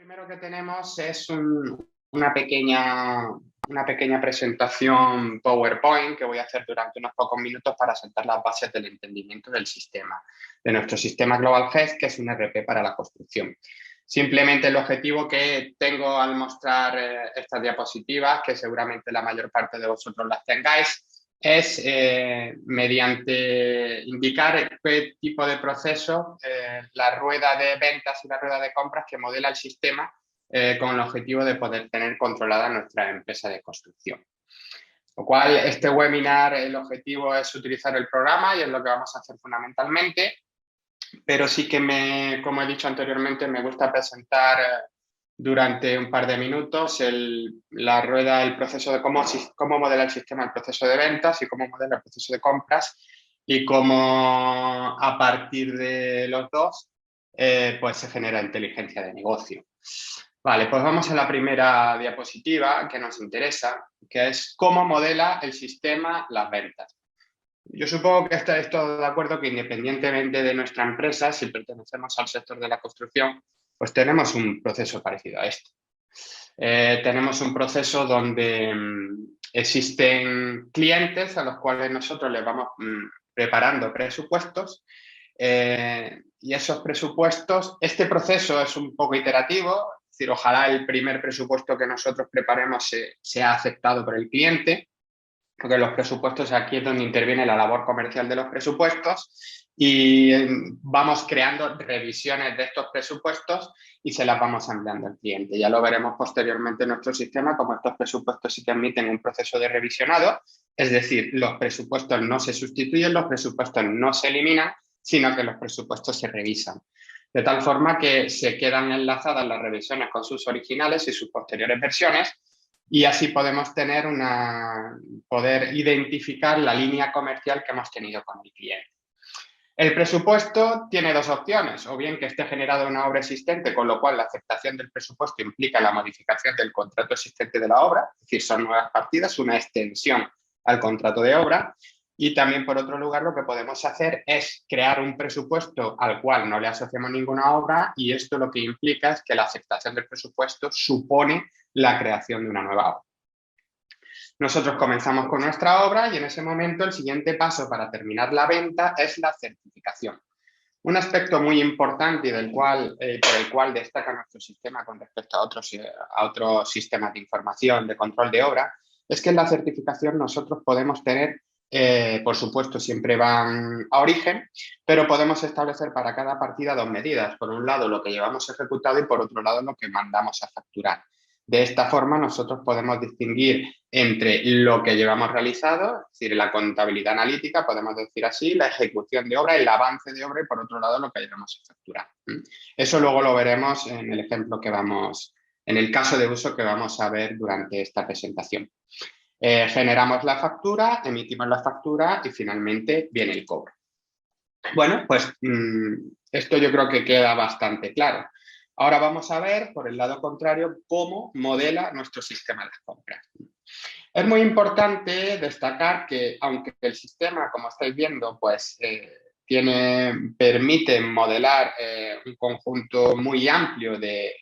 Primero que tenemos es una pequeña presentación PowerPoint que voy a hacer durante unos pocos minutos para sentar las bases del entendimiento del sistema, de nuestro sistema Global Health, que es un ERP para la construcción. Simplemente el objetivo que tengo al mostrar estas diapositivas, que seguramente la mayor parte de vosotros las tengáis, es mediante indicar qué tipo de proceso, la rueda de ventas y la rueda de compras que modela el sistema con el objetivo de poder tener controlada nuestra empresa de construcción. Lo cual, este webinar, el objetivo es utilizar el programa y es lo que vamos a hacer fundamentalmente, pero sí que, como he dicho anteriormente, me gusta presentar durante un par de minutos la rueda, el proceso de cómo modela el sistema el proceso de ventas y cómo modela el proceso de compras y cómo a partir de los dos pues se genera inteligencia de negocio. Vale, pues vamos a la primera diapositiva que nos interesa, que es cómo modela el sistema las ventas. Yo supongo que estáis todos de acuerdo que independientemente de nuestra empresa, si pertenecemos al sector de la construcción, pues tenemos un proceso parecido a este. Tenemos un proceso donde existen clientes a los cuales nosotros les vamos preparando presupuestos y esos presupuestos, este proceso es un poco iterativo, es decir, ojalá el primer presupuesto que nosotros preparemos sea aceptado por el cliente, porque los presupuestos aquí es donde interviene la labor comercial de los presupuestos y vamos creando revisiones de estos presupuestos y se las vamos enviando al cliente. Ya lo veremos posteriormente en nuestro sistema, como estos presupuestos sí que admiten un proceso de revisionado, es decir, los presupuestos no se sustituyen, los presupuestos no se eliminan, sino que los presupuestos se revisan. De tal forma que se quedan enlazadas las revisiones con sus originales y sus posteriores versiones, y así podemos poder identificar la línea comercial que hemos tenido con el cliente. El presupuesto tiene dos opciones, o bien que esté generada una obra existente, con lo cual la aceptación del presupuesto implica la modificación del contrato existente de la obra, es decir, son nuevas partidas, una extensión al contrato de obra. Y también, por otro lugar, lo que podemos hacer es crear un presupuesto al cual no le asociamos ninguna obra, y esto lo que implica es que la aceptación del presupuesto supone la creación de una nueva obra. Nosotros comenzamos con nuestra obra y en ese momento el siguiente paso para terminar la venta es la certificación. Un aspecto muy importante y por el cual destaca nuestro sistema con respecto a otros sistemas de información, de control de obra, es que en la certificación nosotros podemos tener, por supuesto, siempre van a origen, pero podemos establecer para cada partida dos medidas. Por un lado, lo que llevamos ejecutado y por otro lado, lo que mandamos a facturar. De esta forma, nosotros podemos distinguir entre lo que llevamos realizado, es decir, la contabilidad analítica, podemos decir así, la ejecución de obra, el avance de obra y, por otro lado, lo que llevamos a facturar. Eso luego lo veremos en el ejemplo en el caso de uso que vamos a ver durante esta presentación. Generamos la factura, emitimos la factura y finalmente viene el cobro. Bueno, pues esto yo creo que queda bastante claro. Ahora vamos a ver, por el lado contrario, cómo modela nuestro sistema de compras. Es muy importante destacar que, aunque el sistema, como estáis viendo, pues permite modelar un conjunto muy amplio de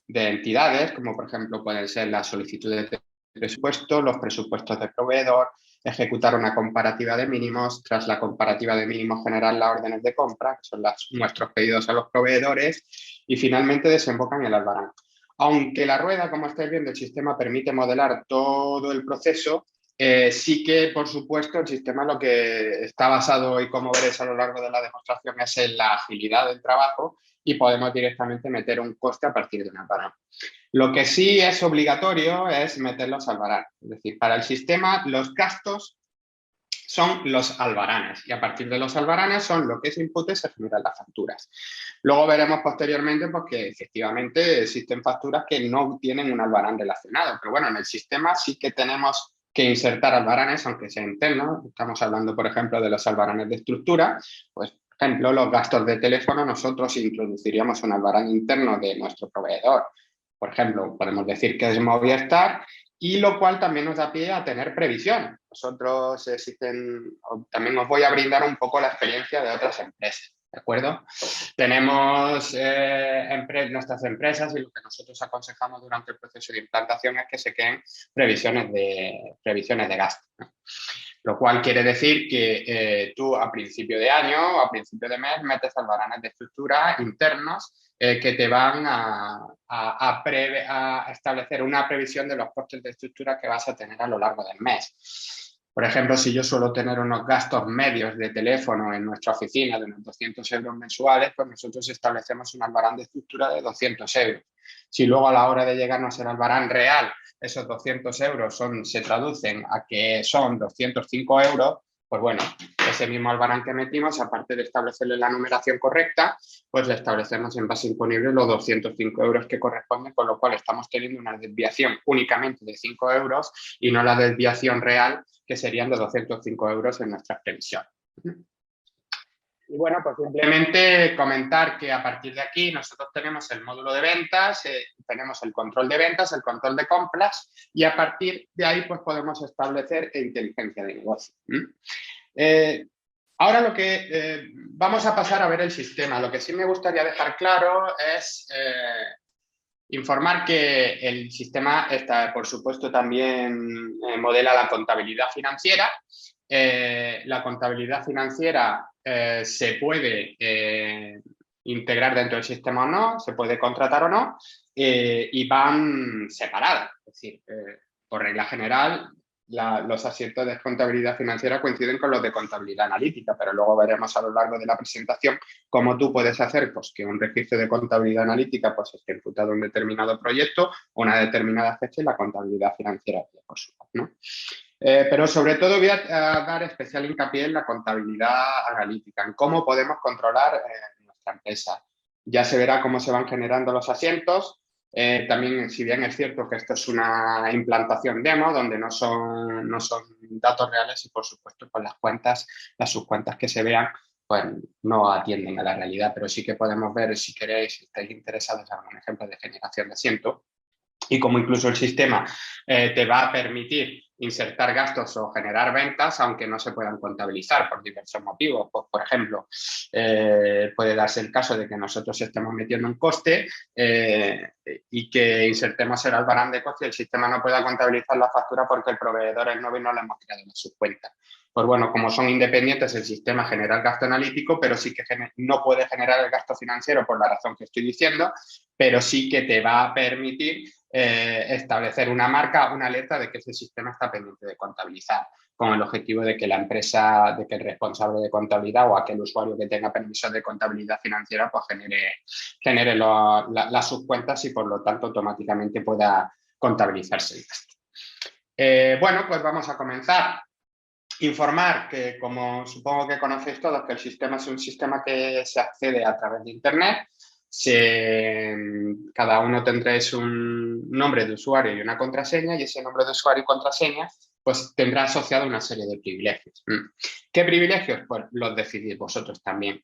entidades, como por ejemplo pueden ser las solicitudes de presupuesto, los presupuestos de proveedor, ejecutar una comparativa de mínimos, tras la comparativa de mínimos generar las órdenes de compra, que son nuestros pedidos a los proveedores, y finalmente desembocan en el albarán. Aunque la rueda, como estáis viendo, el sistema permite modelar todo el proceso, sí que, por supuesto, el sistema lo que está basado, y como veréis a lo largo de la demostración, es en la agilidad del trabajo y podemos directamente meter un coste a partir de un albarán. Lo que sí es obligatorio es meterlos al albarán. Es decir, para el sistema los gastos son los albaranes y a partir de los albaranes son lo que es input y se generan las facturas. Luego veremos posteriormente porque efectivamente existen facturas que no tienen un albarán relacionado, pero bueno, en el sistema sí que tenemos que insertar albaranes, aunque sea interno. Estamos hablando, por ejemplo, de los albaranes de estructura. Pues, por ejemplo, los gastos de teléfono, nosotros introduciríamos un albarán interno de nuestro proveedor. Por ejemplo, podemos decir que es Movistar, y lo cual también nos da pie a tener previsión. Nosotros también os voy a brindar un poco la experiencia de otras empresas, ¿de acuerdo? Tenemos nuestras empresas y lo que nosotros aconsejamos durante el proceso de implantación es que se queden previsiones de gasto, ¿no? Lo cual quiere decir que tú a principio de año o a principio de mes metes albaranes de estructura internos que te van a establecer una previsión de los costes de estructura que vas a tener a lo largo del mes. Por ejemplo, si yo suelo tener unos gastos medios de teléfono en nuestra oficina de unos 200 euros mensuales, pues nosotros establecemos un albarán de estructura de 200 euros. Si luego a la hora de llegarnos el albarán real, esos 200 euros se traducen a que son 205 euros, pues bueno, ese mismo albarán que metimos, aparte de establecerle la numeración correcta, pues le establecemos en base imponible los 205 euros que corresponden, con lo cual estamos teniendo una desviación únicamente de 5 euros y no la desviación real, que serían de 205 euros en nuestras previsiones. Y bueno, pues simplemente comentar que a partir de aquí nosotros tenemos el módulo de ventas, tenemos el control de ventas, el control de compras y a partir de ahí pues podemos establecer inteligencia de negocio. Ahora lo que vamos a pasar a ver el sistema. Lo que sí me gustaría dejar claro es informar que el sistema por supuesto, también modela la contabilidad financiera. La contabilidad financiera se puede integrar dentro del sistema o no, se puede contratar o no, y van separadas. Es decir, por regla general, los asientos de contabilidad financiera coinciden con los de contabilidad analítica, pero luego veremos a lo largo de la presentación cómo tú puedes hacer pues, que un registro de contabilidad analítica pues, esté imputado a un determinado proyecto o una determinada fecha y la contabilidad financiera, por supuesto, ¿no? Pero sobre todo voy a dar especial hincapié en la contabilidad analítica, en cómo podemos controlar nuestra empresa. Ya se verá cómo se van generando los asientos. También, si bien es cierto que esto es una implantación demo, donde no son datos reales y, por supuesto, pues las subcuentas que se vean, pues no atienden a la realidad, pero sí que podemos ver, si queréis, si estáis interesados en algún ejemplo de generación de asiento, y como incluso el sistema te va a permitir insertar gastos o generar ventas, aunque no se puedan contabilizar por diversos motivos. Pues, por ejemplo, puede darse el caso de que nosotros estemos metiendo un coste y que insertemos el albarán de coste y el sistema no pueda contabilizar la factura porque el proveedor es nuevo y no le hemos creado una subcuenta. Pues bueno, como son independientes, el sistema genera el gasto analítico, pero sí que no puede generar el gasto financiero por la razón que estoy diciendo, pero sí que te va a permitir establecer una marca, una alerta de que ese sistema está pendiente de contabilizar, con el objetivo de que la empresa, de que el responsable de contabilidad o aquel usuario que tenga permiso de contabilidad financiera, pues genere las subcuentas y por lo tanto automáticamente pueda contabilizarse el gasto. Bueno, pues vamos a comenzar. Informar que, como supongo que conocéis todos, que el sistema es un sistema que se accede a través de Internet. Cada uno tendréis un nombre de usuario y una contraseña, y ese nombre de usuario y contraseña pues tendrá asociado una serie de privilegios. ¿Qué privilegios? Pues los decidís vosotros también.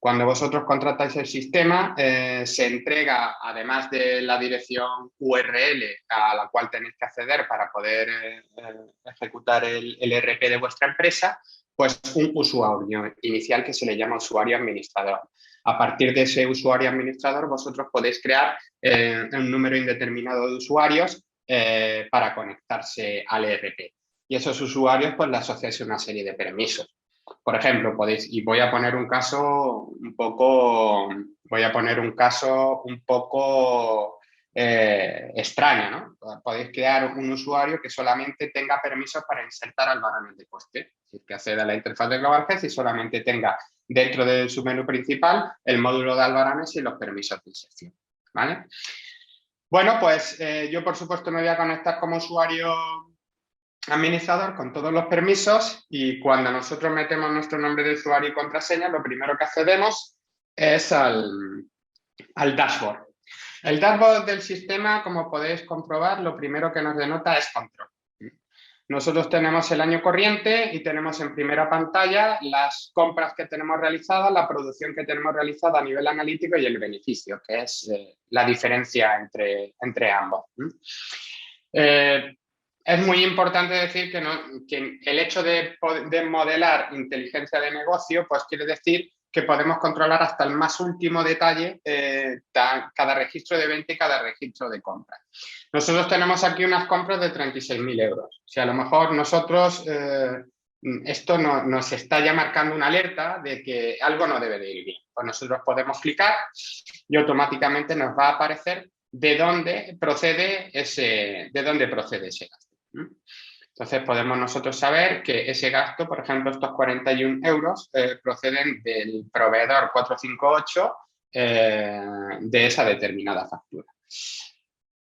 Cuando vosotros contratáis el sistema, se entrega, además de la dirección URL a la cual tenéis que acceder para poder ejecutar el ERP de vuestra empresa, pues un usuario inicial que se le llama usuario administrador. A partir de ese usuario administrador, vosotros podéis crear un número indeterminado de usuarios para conectarse al ERP. Y esos usuarios, pues, le asociáis una serie de permisos. Por ejemplo, y voy a poner un caso un poco extraño, ¿no? Podéis crear un usuario que solamente tenga permisos para insertar albaranes de coste, es decir, que acceda a la interfaz de GlobalHealth y solamente tenga dentro de su menú principal el módulo de albaranes y los permisos de inserción, ¿vale? Bueno, pues yo por supuesto me voy a conectar como usuario administrador con todos los permisos y cuando nosotros metemos nuestro nombre de usuario y contraseña, lo primero que accedemos es al dashboard. El dashboard del sistema, como podéis comprobar, lo primero que nos denota es control. Nosotros tenemos el año corriente y tenemos en primera pantalla las compras que tenemos realizadas, la producción que tenemos realizada a nivel analítico y el beneficio, que es la diferencia entre ambos. Es muy importante decir que el hecho de modelar inteligencia de negocio, pues quiere decir que podemos controlar hasta el más último detalle cada registro de venta y cada registro de compra. Nosotros tenemos aquí unas compras de 36.000 euros. Si a lo mejor nosotros, esto nos está ya marcando una alerta de que algo no debe de ir bien. Pues nosotros podemos clicar y automáticamente nos va a aparecer de dónde procede ese gasto. Entonces podemos nosotros saber que ese gasto, por ejemplo, estos 41 euros proceden del proveedor 458 de esa determinada factura.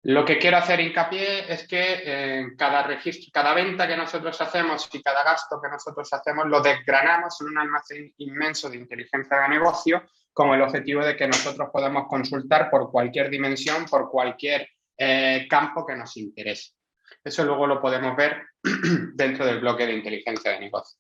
Lo que quiero hacer hincapié es que cada registro, cada venta que nosotros hacemos y cada gasto que nosotros hacemos lo desgranamos en un almacén inmenso de inteligencia de negocio con el objetivo de que nosotros podamos consultar por cualquier dimensión, por cualquier campo que nos interese. Eso luego lo podemos ver dentro del bloque de inteligencia de negocio.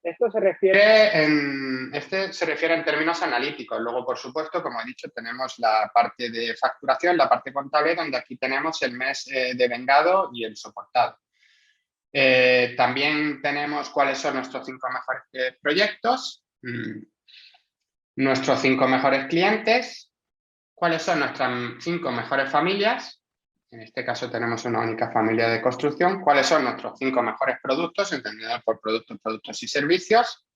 Esto se refiere en términos analíticos. Luego, por supuesto, como he dicho, tenemos la parte de facturación, la parte contable, donde aquí tenemos el mes de vengado y el soportado. También tenemos cuáles son nuestros 5 mejores proyectos, nuestros 5 mejores clientes, cuáles son nuestras 5 mejores familias. En este caso tenemos una única familia de construcción. ¿Cuáles son nuestros 5 mejores productos, entendidos por productos y servicios?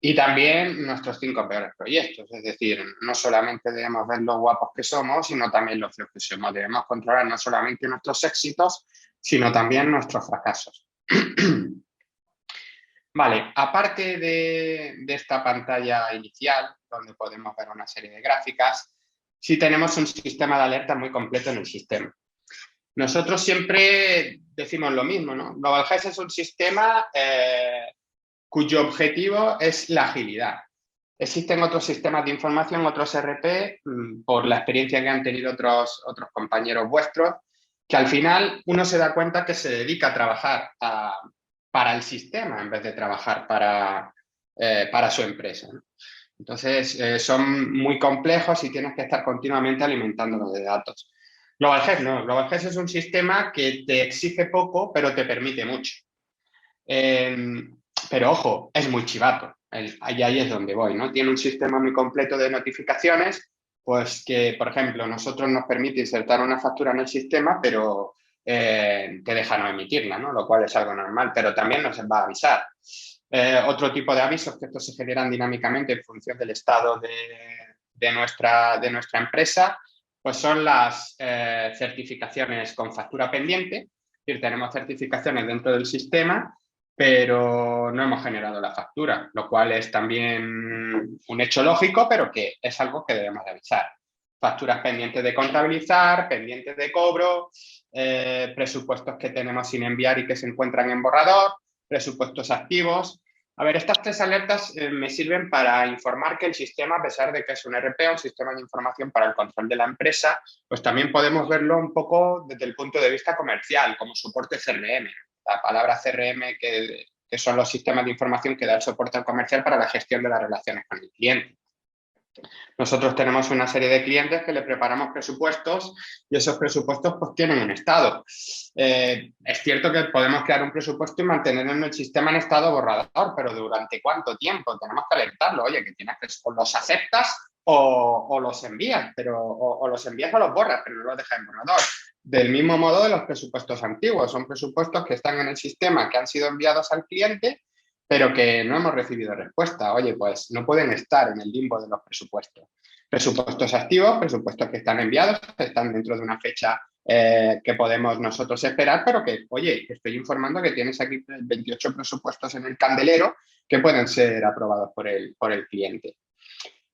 Y también nuestros 5 peores proyectos. Es decir, no solamente debemos ver lo guapos que somos, sino también lo feos que somos. Debemos controlar no solamente nuestros éxitos, sino también nuestros fracasos. Vale, aparte de esta pantalla inicial, donde podemos ver una serie de gráficas, sí tenemos un sistema de alerta muy completo en el sistema. Nosotros siempre decimos lo mismo, ¿no? GlobalGES es un sistema cuyo objetivo es la agilidad. Existen otros sistemas de información, otros ERP, por la experiencia que han tenido otros compañeros vuestros, que al final uno se da cuenta que se dedica a trabajar para el sistema en vez de trabajar para su empresa, ¿no? Entonces, son muy complejos y tienes que estar continuamente alimentándolos de datos. GlobalGES no. GlobalGES es un sistema que te exige poco, pero te permite mucho. Pero ojo, es muy chivato. Ahí es donde voy, ¿no? Tiene un sistema muy completo de notificaciones, pues que, por ejemplo, nosotros nos permite insertar una factura en el sistema, pero te deja no emitirla, ¿no? Lo cual es algo normal, pero también nos va a avisar. Otro tipo de avisos que estos se generan dinámicamente en función del estado de nuestra empresa, pues son las certificaciones con factura pendiente. Es decir, tenemos certificaciones dentro del sistema, pero no hemos generado la factura, lo cual es también un hecho lógico, pero que es algo que debemos de avisar. Facturas pendientes de contabilizar, pendientes de cobro, presupuestos que tenemos sin enviar y que se encuentran en borrador, presupuestos activos. A ver, estas 3 alertas me sirven para informar que el sistema, a pesar de que es un ERP, un sistema de información para el control de la empresa, pues también podemos verlo un poco desde el punto de vista comercial, como soporte CRM. La palabra CRM, que son los sistemas de información que da el soporte al comercial para la gestión de las relaciones con el cliente. Nosotros tenemos una serie de clientes que le preparamos presupuestos y esos presupuestos pues tienen un estado. Es cierto que podemos crear un presupuesto y mantenerlo en el sistema en estado borrador, pero ¿durante cuánto tiempo? Tenemos que alertarlo. Oye, que tienes que o los aceptas o los envías, o los envías o los borras, pero no los dejas en borrador. Del mismo modo de los presupuestos antiguos. Son presupuestos que están en el sistema, que han sido enviados al cliente, pero que no hemos recibido respuesta. Oye, pues no pueden estar en el limbo de los presupuestos. Presupuestos activos, presupuestos que están enviados, que están dentro de una fecha que podemos nosotros esperar, pero que, oye, estoy informando que tienes aquí 28 presupuestos en el candelero que pueden ser aprobados por el cliente.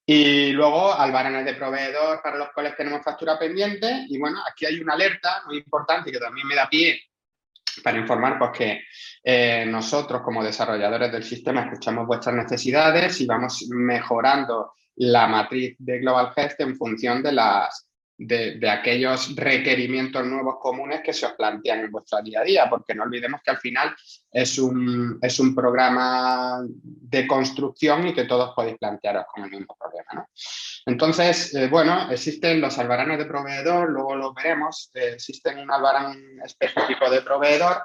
Y luego albaranes de proveedor para los cuales tenemos factura pendiente. Y bueno, aquí hay una alerta muy importante que también me da pie para informar pues, que nosotros como desarrolladores del sistema escuchamos vuestras necesidades y vamos mejorando la matriz de GlobalGES en función de aquellos requerimientos nuevos comunes que se os plantean en vuestro día a día, porque no olvidemos que al final es un programa de construcción y que todos podéis plantearos con el mismo problema, ¿no? Entonces, bueno, existen los albaranes de proveedor, luego lo veremos, existen un albarán específico de proveedor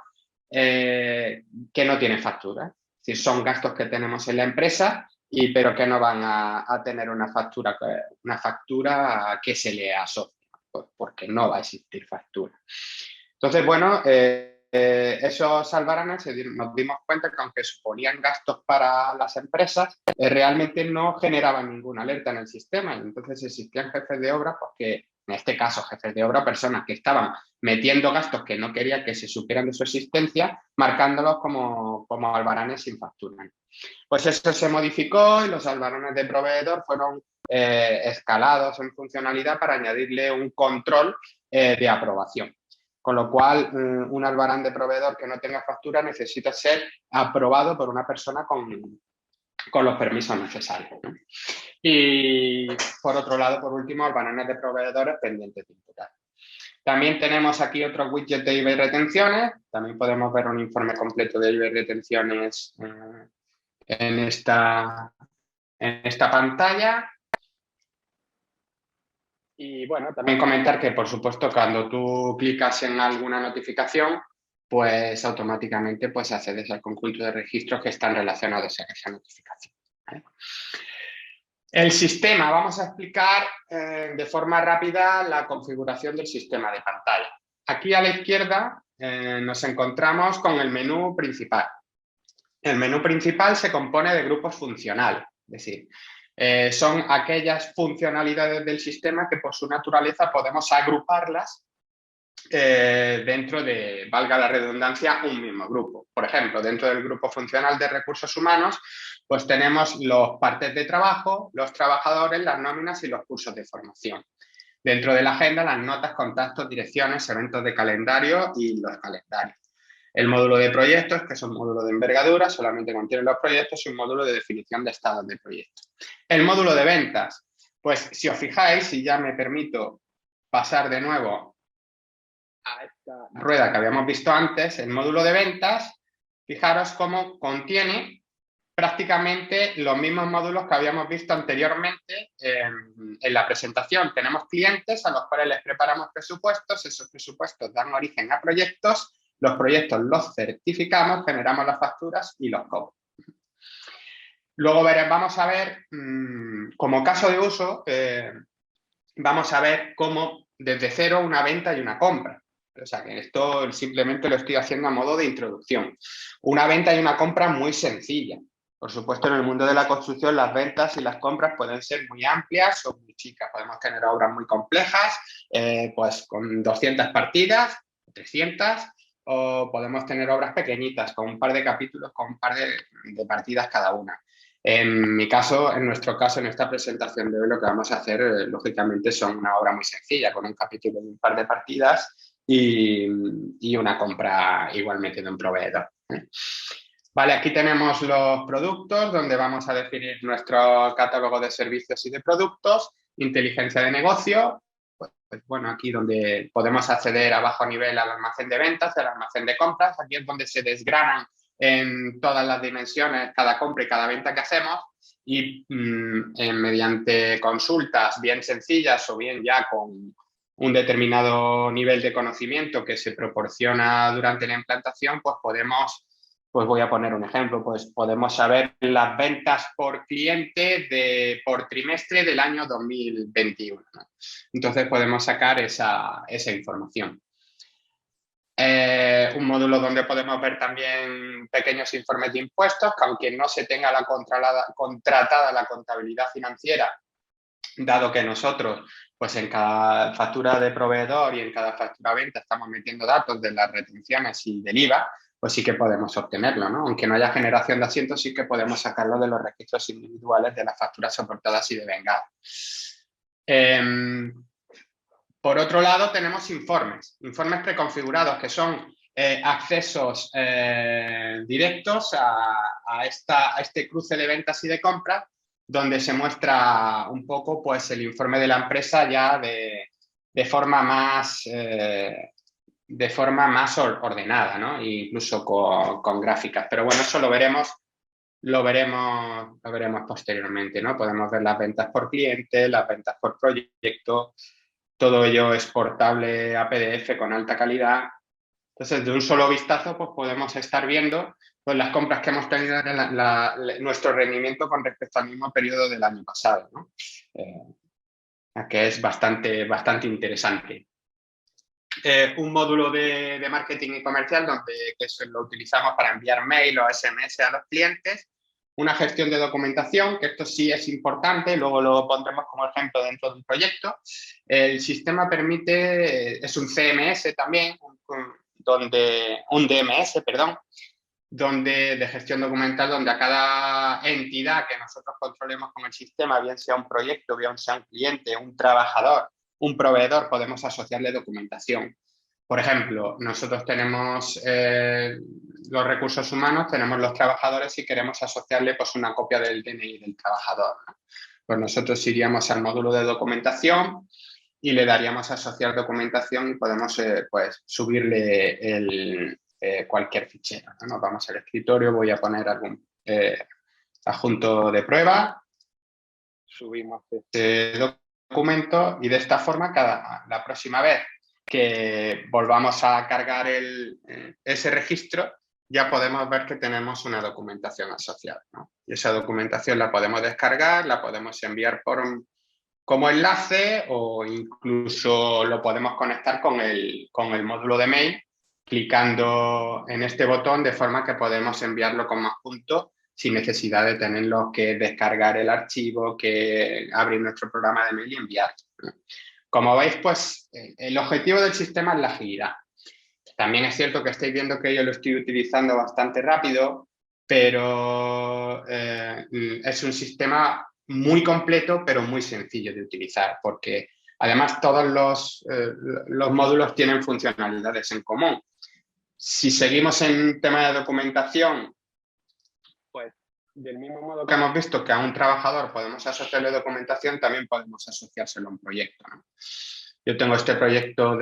que no tiene factura. Es decir, son gastos que tenemos en la empresa pero que no van a tener una factura que se le asocia, pues porque no va a existir factura. Entonces, bueno, esos albaranes nos dimos cuenta que aunque suponían gastos para las empresas, realmente no generaban ninguna alerta en el sistema. Y entonces existían jefes de obra, pues que en este caso jefes de obra, personas que estaban metiendo gastos que no querían que se supieran de su existencia, marcándolos como albaranes sin factura. Pues eso se modificó y los albaranes de proveedor fueron escalados en funcionalidad para añadirle un control de aprobación. Con lo cual, un albarán de proveedor que no tenga factura necesita ser aprobado por una persona con los permisos necesarios, ¿no? Y, por otro lado, por último, albaranes de proveedores pendientes de imputar. También tenemos aquí otro widget de IVA y retenciones. También podemos ver un informe completo de IVA y retenciones en esta pantalla. Y bueno, también comentar que, por supuesto, cuando tú clicas en alguna notificación, pues automáticamente pues accedes al conjunto de registros que están relacionados a esa notificación, ¿vale? El sistema, vamos a explicar de forma rápida la configuración del sistema de pantalla. Aquí a la izquierda nos encontramos con el menú principal. El menú principal se compone de grupos funcionales, es decir, son aquellas funcionalidades del sistema que por su naturaleza podemos agruparlas dentro de, valga la redundancia, un mismo grupo. Por ejemplo, dentro del grupo funcional de recursos humanos, pues tenemos los partes de trabajo, los trabajadores, las nóminas y los cursos de formación. Dentro de la agenda, las notas, contactos, direcciones, eventos de calendario y los calendarios. El módulo de proyectos, que es un módulo de envergadura, solamente contiene los proyectos, y un módulo de definición de estados de proyecto. El módulo de ventas, pues si os fijáis, y ya me permito pasar de nuevo a esta rueda que habíamos visto antes, el módulo de ventas, fijaros cómo contiene prácticamente los mismos módulos que habíamos visto anteriormente en la presentación. Tenemos clientes a los cuales les preparamos presupuestos, esos presupuestos dan origen a proyectos, los proyectos los certificamos, generamos las facturas y los cobros. Luego vamos a ver, como caso de uso, vamos a ver cómo desde cero una venta y una compra. O sea, que esto simplemente lo estoy haciendo a modo de introducción. Una venta y una compra muy sencilla. Por supuesto, en el mundo de la construcción las ventas y las compras pueden ser muy amplias o muy chicas. Podemos tener obras muy complejas, pues con 200 partidas, 300, o podemos tener obras pequeñitas con un par de capítulos, con un par de partidas cada una. En mi caso, en nuestro caso, en esta presentación de hoy, lo que vamos a hacer, lógicamente, son una obra muy sencilla, con un capítulo de un par de partidas y una compra igualmente de un proveedor. Vale, aquí tenemos los productos, donde vamos a definir nuestro catálogo de servicios y de productos, inteligencia de negocio, pues bueno, aquí donde podemos acceder a bajo nivel al almacén de ventas, al almacén de compras, aquí es donde se desgranan en todas las dimensiones cada compra y cada venta que hacemos y mediante consultas bien sencillas o bien ya con un determinado nivel de conocimiento que se proporciona durante la implantación, pues pues voy a poner un ejemplo, pues podemos saber las ventas por cliente por trimestre del año 2021, ¿no? Entonces podemos sacar esa información. Un módulo donde podemos ver también pequeños informes de impuestos, que aunque no se tenga contratada la contabilidad financiera, dado que nosotros, pues en cada factura de proveedor y en cada factura venta estamos metiendo datos de las retenciones y del IVA, pues sí que podemos obtenerlo, ¿no? Aunque no haya generación de asientos, sí que podemos sacarlo de los registros individuales de las facturas soportadas y de vengada. Por otro lado, tenemos informes preconfigurados, que son accesos directos a este cruce de ventas y de compras, donde se muestra un poco pues, el informe de la empresa ya de forma más ordenada, ¿no? E incluso con gráficas. Pero bueno, eso lo veremos posteriormente, ¿no? Podemos ver las ventas por cliente, las ventas por proyecto. Todo ello exportable a PDF con alta calidad. Entonces, de un solo vistazo, pues podemos estar viendo pues las compras que hemos tenido en nuestro rendimiento con respecto al mismo periodo del año pasado, ¿no? Que es bastante interesante. Un módulo de marketing y comercial que lo utilizamos para enviar mail o SMS a los clientes. Una gestión de documentación, que esto sí es importante, luego lo pondremos como ejemplo dentro de un proyecto. El sistema permite, es un CMS también, un DMS, perdón, de gestión documental, donde a cada entidad que nosotros controlemos con el sistema, bien sea un proyecto, bien sea un cliente, un trabajador, un proveedor, podemos asociarle documentación. Por ejemplo, nosotros tenemos los recursos humanos, tenemos los trabajadores y queremos asociarle pues, una copia del DNI del trabajador, ¿no? Pues nosotros iríamos al módulo de documentación y le daríamos a asociar documentación y podemos pues, subirle cualquier fichero, ¿no? Nos vamos al escritorio, voy a poner algún adjunto de prueba, subimos este documento y de esta forma la próxima vez que volvamos a cargar ese registro, ya podemos ver que tenemos una documentación asociada, ¿no? Y esa documentación la podemos descargar, la podemos enviar como enlace o incluso lo podemos conectar con el módulo de mail, clicando en este botón de forma que podemos enviarlo como adjunto sin necesidad de tenerlo que descargar el archivo, que abrir nuestro programa de mail y enviar. Como veis, pues el objetivo del sistema es la agilidad. También es cierto que estáis viendo que yo lo estoy utilizando bastante rápido, pero es un sistema muy completo, pero muy sencillo de utilizar, porque además todos los módulos tienen funcionalidades en común. Si seguimos en tema de documentación, pues del mismo modo que hemos visto que a un trabajador podemos asociarle documentación, también podemos asociárselo a un proyecto, ¿no? Yo tengo este proyecto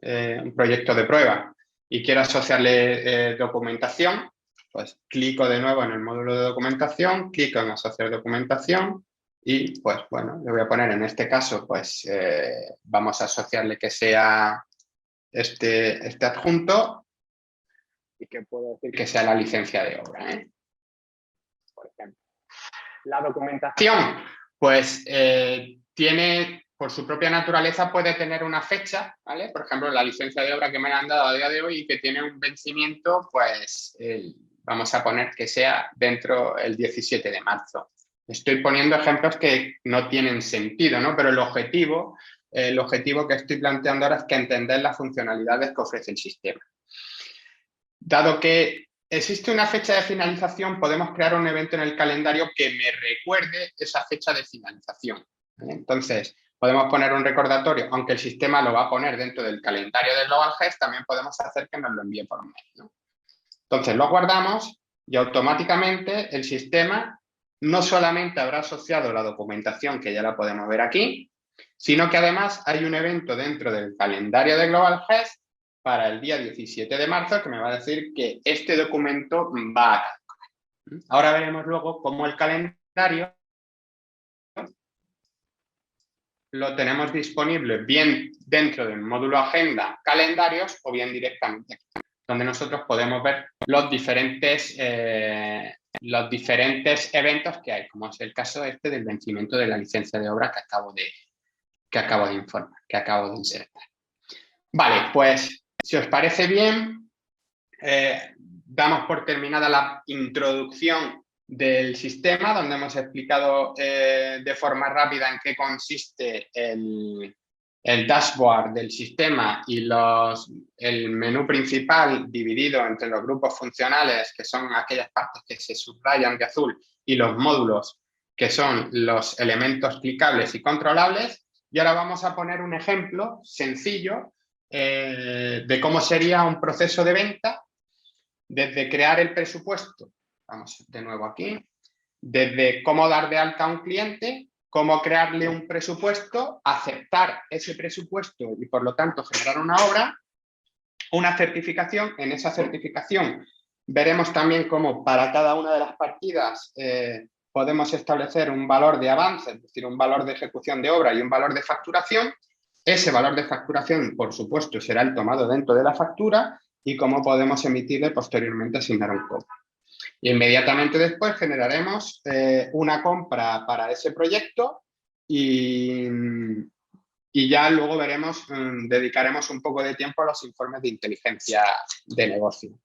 un proyecto de prueba y quiero asociarle documentación, pues clico de nuevo en el módulo de documentación, clico en asociar documentación y pues bueno, le voy a poner en este caso, pues vamos a asociarle que sea este adjunto y que puedo decir que sea la licencia de obra, ¿eh? Por ejemplo. La documentación, pues tiene, por su propia naturaleza, puede tener una fecha, ¿vale? Por ejemplo, la licencia de obra que me han dado a día de hoy y que tiene un vencimiento, pues vamos a poner que sea dentro del 17 de marzo. Estoy poniendo ejemplos que no tienen sentido, ¿no? Pero el objetivo que estoy planteando ahora es que entender las funcionalidades que ofrece el sistema. Dado que existe una fecha de finalización, podemos crear un evento en el calendario que me recuerde esa fecha de finalización, ¿vale? Entonces, podemos poner un recordatorio, aunque el sistema lo va a poner dentro del calendario de Global Health, también podemos hacer que nos lo envíe por mail, ¿no? Entonces, lo guardamos y automáticamente el sistema no solamente habrá asociado la documentación, que ya la podemos ver aquí, sino que además hay un evento dentro del calendario de Global Health para el día 17 de marzo que me va a decir que este documento va a calcular. Ahora veremos luego cómo el calendario lo tenemos disponible bien dentro del módulo Agenda Calendarios o bien directamente aquí, donde nosotros podemos ver los diferentes eventos que hay, como es el caso este del vencimiento de la licencia de obra que acabo de informar, que acabo de insertar. Vale, pues si os parece bien, damos por terminada la introducción del sistema, donde hemos explicado de forma rápida en qué consiste el dashboard del sistema y el menú principal dividido entre los grupos funcionales, que son aquellas partes que se subrayan de azul, y los módulos, que son los elementos clicables y controlables. Y ahora vamos a poner un ejemplo sencillo de cómo sería un proceso de venta desde crear el presupuesto, vamos de nuevo aquí, desde cómo dar de alta a un cliente, cómo crearle un presupuesto, aceptar ese presupuesto y por lo tanto generar una obra, una certificación. En esa certificación veremos también cómo para cada una de las partidas podemos establecer un valor de avance, es decir, un valor de ejecución de obra y un valor de facturación. Ese valor de facturación, por supuesto, será el tomado dentro de la factura y cómo podemos emitirle posteriormente asignar un cobro. Y inmediatamente después generaremos una compra para ese proyecto y ya luego veremos, dedicaremos un poco de tiempo a los informes de inteligencia de negocio.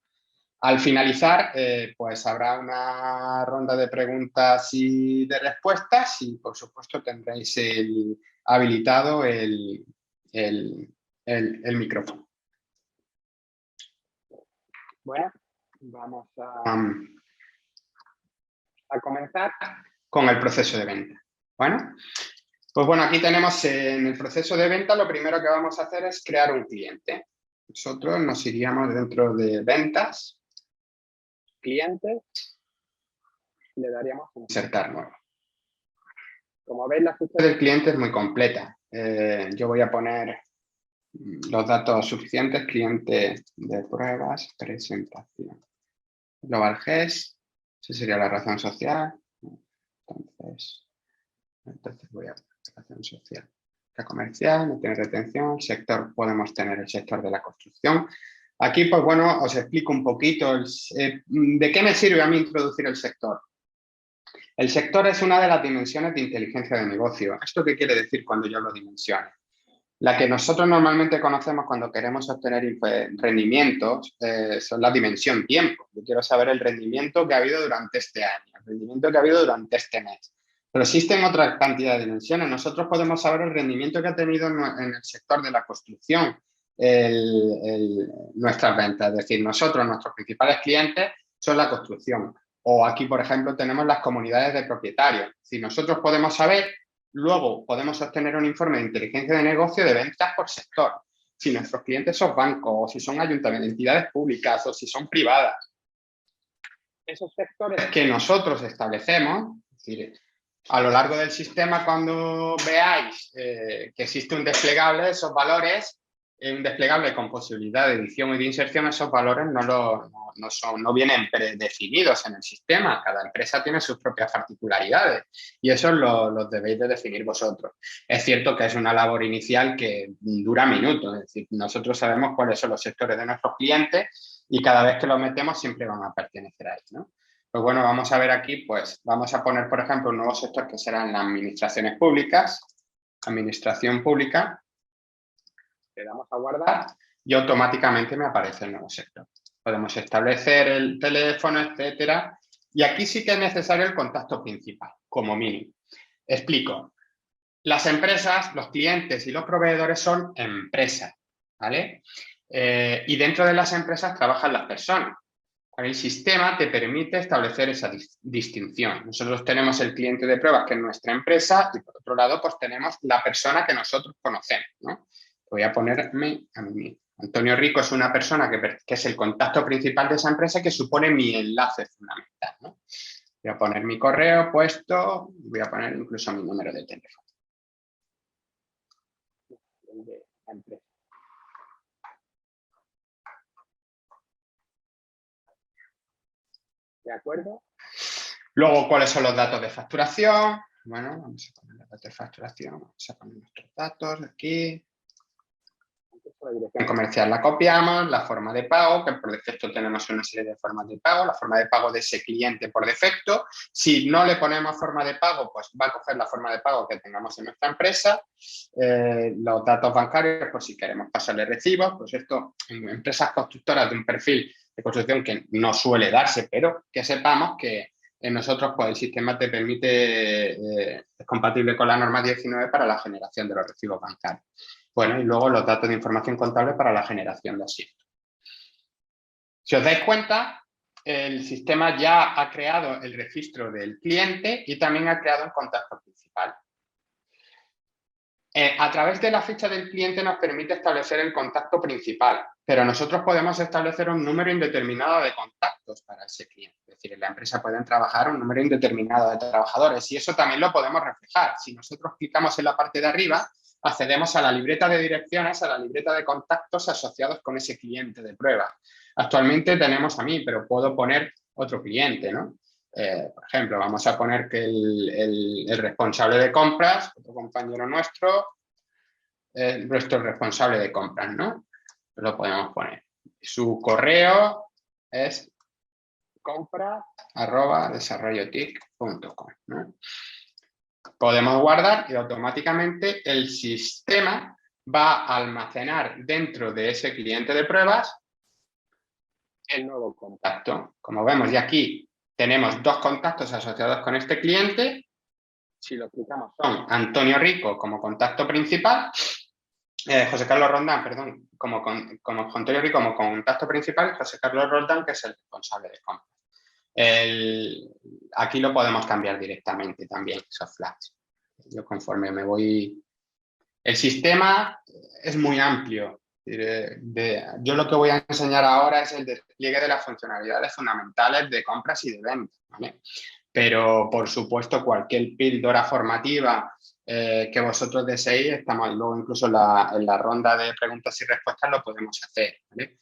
Al finalizar, pues habrá una ronda de preguntas y de respuestas y, por supuesto, tendréis habilitado el micrófono. Bueno, vamos a comenzar con el proceso de venta. Bueno, pues bueno, aquí tenemos en el proceso de venta, lo primero que vamos a hacer es crear un cliente. Nosotros nos iríamos dentro de ventas, clientes, le daríamos a insertar nuevo. Como veis, la ficha del cliente es muy completa. Yo voy a poner los datos suficientes, cliente de pruebas, presentación. Global GES, esa sería la razón social. Entonces voy a razón social. La comercial, no tiene retención, sector, podemos tener el sector de la construcción. Aquí, pues bueno, os explico un poquito de qué me sirve a mí introducir el sector. El sector es una de las dimensiones de inteligencia de negocio. ¿Esto qué quiere decir cuando yo lo dimensiono? La que nosotros normalmente conocemos cuando queremos obtener rendimientos son la dimensión tiempo. Yo quiero saber el rendimiento que ha habido durante este año, el rendimiento que ha habido durante este mes. Pero existen otras cantidad de dimensiones. Nosotros podemos saber el rendimiento que ha tenido en el sector de la construcción nuestras ventas. Es decir, nuestros principales clientes son la construcción. O aquí, por ejemplo, tenemos las comunidades de propietarios. Si nosotros podemos saber, luego podemos obtener un informe de inteligencia de negocio de ventas por sector. Si nuestros clientes son bancos, o si son ayuntamientos, entidades públicas, o si son privadas. Esos sectores que nosotros establecemos, es decir, a lo largo del sistema, cuando veáis que existe un desplegable, esos valores, un desplegable con posibilidad de edición y de inserción, esos valores no vienen predefinidos en el sistema. Cada empresa tiene sus propias particularidades y eso los debéis de definir vosotros. Es cierto que es una labor inicial que dura minutos, es decir, nosotros sabemos cuáles son los sectores de nuestros clientes y cada vez que los metemos siempre van a pertenecer a ellos, ¿no? Pues bueno, vamos a ver aquí, pues vamos a poner, por ejemplo, un nuevo sector que serán las administraciones públicas, administración pública. Le damos a guardar y automáticamente me aparece el nuevo sector. Podemos establecer el teléfono, etcétera. Y aquí sí que es necesario el contacto principal, como mínimo. Explico. Las empresas, los clientes y los proveedores son empresas, ¿vale? Y dentro de las empresas trabajan las personas. El sistema te permite establecer esa distinción. Nosotros tenemos el cliente de pruebas, que es nuestra empresa, y por otro lado, pues tenemos la persona que nosotros conocemos, ¿no? Voy a ponerme a mí. Antonio Rico es una persona que es el contacto principal de esa empresa, que supone mi enlace fundamental, ¿no? Voy a poner mi correo puesto, voy a poner incluso mi número de teléfono. De la empresa. ¿De acuerdo? Luego, ¿cuáles son los datos de facturación? Bueno, vamos a poner los datos de facturación. Vamos a poner nuestros datos aquí. La dirección comercial la copiamos, la forma de pago, que por defecto tenemos una serie de formas de pago, la forma de pago de ese cliente por defecto. Si no le ponemos forma de pago, pues va a coger la forma de pago que tengamos en nuestra empresa. Los datos bancarios, pues si queremos pasarle recibos, pues esto en empresas constructoras de un perfil de construcción que no suele darse, pero que sepamos que en nosotros pues el sistema te permite, es compatible con la norma 19 para la generación de los recibos bancarios. Bueno, y luego los datos de información contable para la generación de asientos. Si os dais cuenta, el sistema ya ha creado el registro del cliente y también ha creado el contacto principal. A través de la ficha del cliente nos permite establecer el contacto principal, pero nosotros podemos establecer un número indeterminado de contactos para ese cliente. Es decir, en la empresa pueden trabajar un número indeterminado de trabajadores y eso también lo podemos reflejar. Si nosotros clicamos en la parte de arriba, accedemos a la libreta de direcciones, a la libreta de contactos asociados con ese cliente de prueba. Actualmente tenemos a mí, pero puedo poner otro cliente, ¿no? Por ejemplo, vamos a poner que el responsable de compras, otro compañero nuestro responsable de compras, ¿no? Lo podemos poner. Su correo es compras@desarrollotic.com, ¿no? Podemos guardar y automáticamente el sistema va a almacenar dentro de ese cliente de pruebas el nuevo contacto. Como vemos, ya aquí tenemos 2 contactos asociados con este cliente. Si lo clicamos, son Antonio Rico como contacto principal, José Carlos Roldán, perdón, como Antonio Rico como contacto principal y José Carlos Roldán, que es el responsable de compras. Aquí lo podemos cambiar directamente también, esos flags. Yo conforme me voy... El sistema es muy amplio. Yo lo que voy a enseñar ahora es el despliegue de las funcionalidades fundamentales de compras y de ventas, ¿vale? Pero, por supuesto, cualquier píldora formativa que vosotros deseéis, estamos luego incluso en la ronda de preguntas y respuestas lo podemos hacer, ¿vale?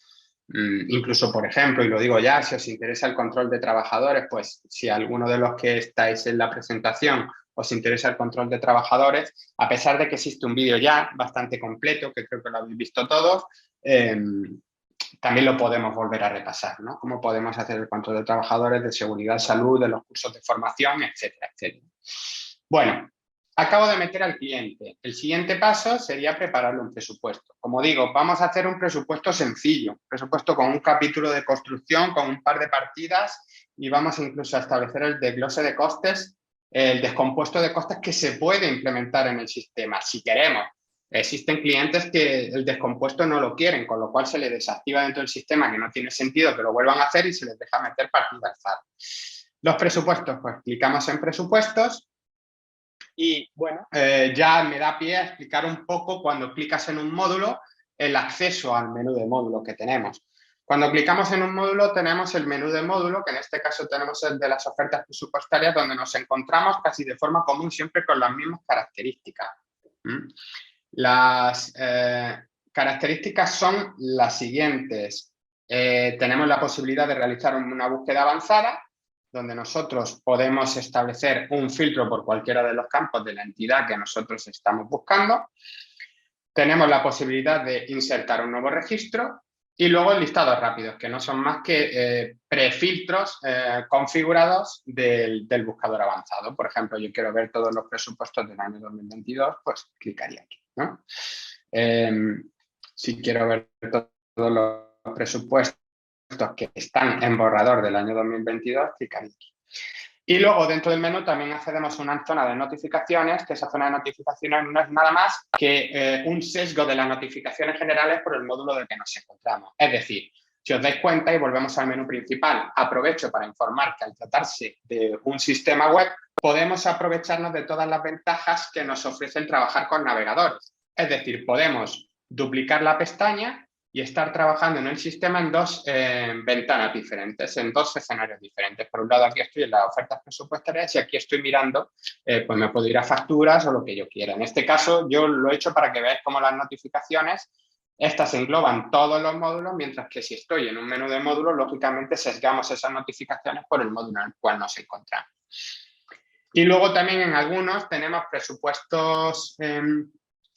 Incluso, por ejemplo, y lo digo ya, si os interesa el control de trabajadores, pues si alguno de los que estáis en la presentación os interesa el control de trabajadores, a pesar de que existe un vídeo ya bastante completo, que creo que lo habéis visto todos, también lo podemos volver a repasar, ¿no? Cómo podemos hacer el control de trabajadores, de seguridad, salud, de los cursos de formación, etcétera, etcétera. Bueno, acabo de meter al cliente. El siguiente paso sería prepararle un presupuesto. Como digo, vamos a hacer un presupuesto sencillo, un presupuesto con un capítulo de construcción, con un par de partidas y vamos incluso a establecer el desglose de costes, el descompuesto de costes que se puede implementar en el sistema, si queremos. Existen clientes que el descompuesto no lo quieren, con lo cual se les desactiva dentro del sistema, que no tiene sentido que lo vuelvan a hacer y se les deja meter partidas FAR. Los presupuestos, pues clicamos en presupuestos y, bueno, ya me da pie a explicar un poco cuando clicas en un módulo el acceso al menú de módulo que tenemos. Cuando clicamos en un módulo tenemos el menú de módulo, que en este caso tenemos el de las ofertas presupuestarias, donde nos encontramos casi de forma común siempre con las mismas características. Las características son las siguientes. Tenemos la posibilidad de realizar una búsqueda avanzada, donde nosotros podemos establecer un filtro por cualquiera de los campos de la entidad que nosotros estamos buscando. Tenemos la posibilidad de insertar un nuevo registro y luego listados rápidos, que no son más que prefiltros configurados del buscador avanzado. Por ejemplo, yo quiero ver todos los presupuestos del año 2022, pues clicaría aquí, ¿no? Si quiero ver todos los presupuestos que están en borrador del año 2022, clicaría aquí. Y luego dentro del menú también accedemos a una zona de notificaciones, que esa zona de notificaciones no es nada más que un sesgo de las notificaciones generales por el módulo del que nos encontramos. Es decir, si os dais cuenta y volvemos al menú principal, aprovecho para informar que al tratarse de un sistema web, podemos aprovecharnos de todas las ventajas que nos ofrecen trabajar con navegadores. Es decir, podemos duplicar la pestaña y estar trabajando en el sistema en 2 ventanas diferentes, en 2 escenarios diferentes. Por un lado, aquí estoy en las ofertas presupuestarias y aquí estoy mirando, pues me puedo ir a facturas o lo que yo quiera. En este caso, yo lo he hecho para que veáis cómo las notificaciones, estas engloban todos los módulos, mientras que si estoy en un menú de módulos, lógicamente sesgamos esas notificaciones por el módulo en el cual nos encontramos. Y luego también en algunos tenemos presupuestos...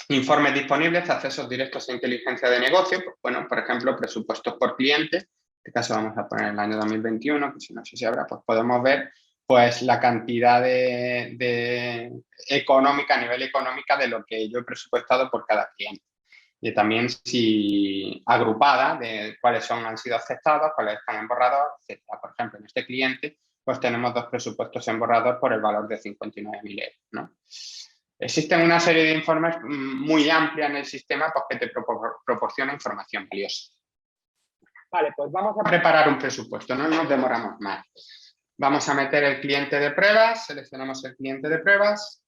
informes disponibles, accesos directos a inteligencia de negocio, pues, bueno, por ejemplo, presupuestos por cliente, en este caso vamos a poner el año 2021, que si no sé si habrá, pues podemos ver pues la cantidad de económica, a nivel económica, de lo que yo he presupuestado por cada cliente. Y también si agrupada de cuáles han sido aceptados, cuáles están en borrador, etc. Por ejemplo, en este cliente, pues tenemos 2 presupuestos en borrador por el valor de 59.000 euros, ¿no? Existen una serie de informes muy amplia en el sistema pues, que te proporciona información valiosa. Vale, pues vamos a preparar un presupuesto, no nos demoramos más. Vamos a meter el cliente de pruebas, seleccionamos el cliente de pruebas.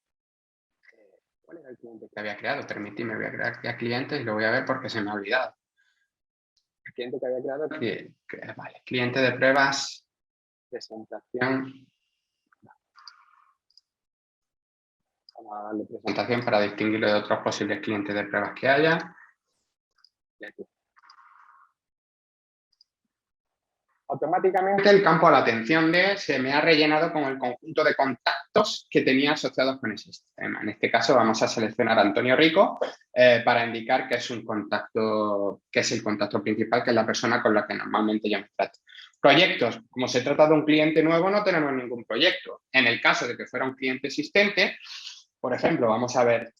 ¿Cuál era el cliente que había creado? Permitidme, voy a crear ya cliente y lo voy a ver porque se me ha olvidado. El cliente que había creado, vale, cliente de pruebas, presentación. Vamos a darle presentación para distinguirlo de otros posibles clientes de pruebas que haya. automáticamente el campo a la atención de se me ha rellenado con el conjunto de contactos que tenía asociados con ese sistema. En este caso vamos a seleccionar a Antonio Rico para indicar que es un contacto, que es el contacto principal, que es la persona con la que normalmente yo me trato. Proyectos. Como se trata de un cliente nuevo, no tenemos ningún proyecto. En el caso de que fuera un cliente existente, por ejemplo, vamos a ver,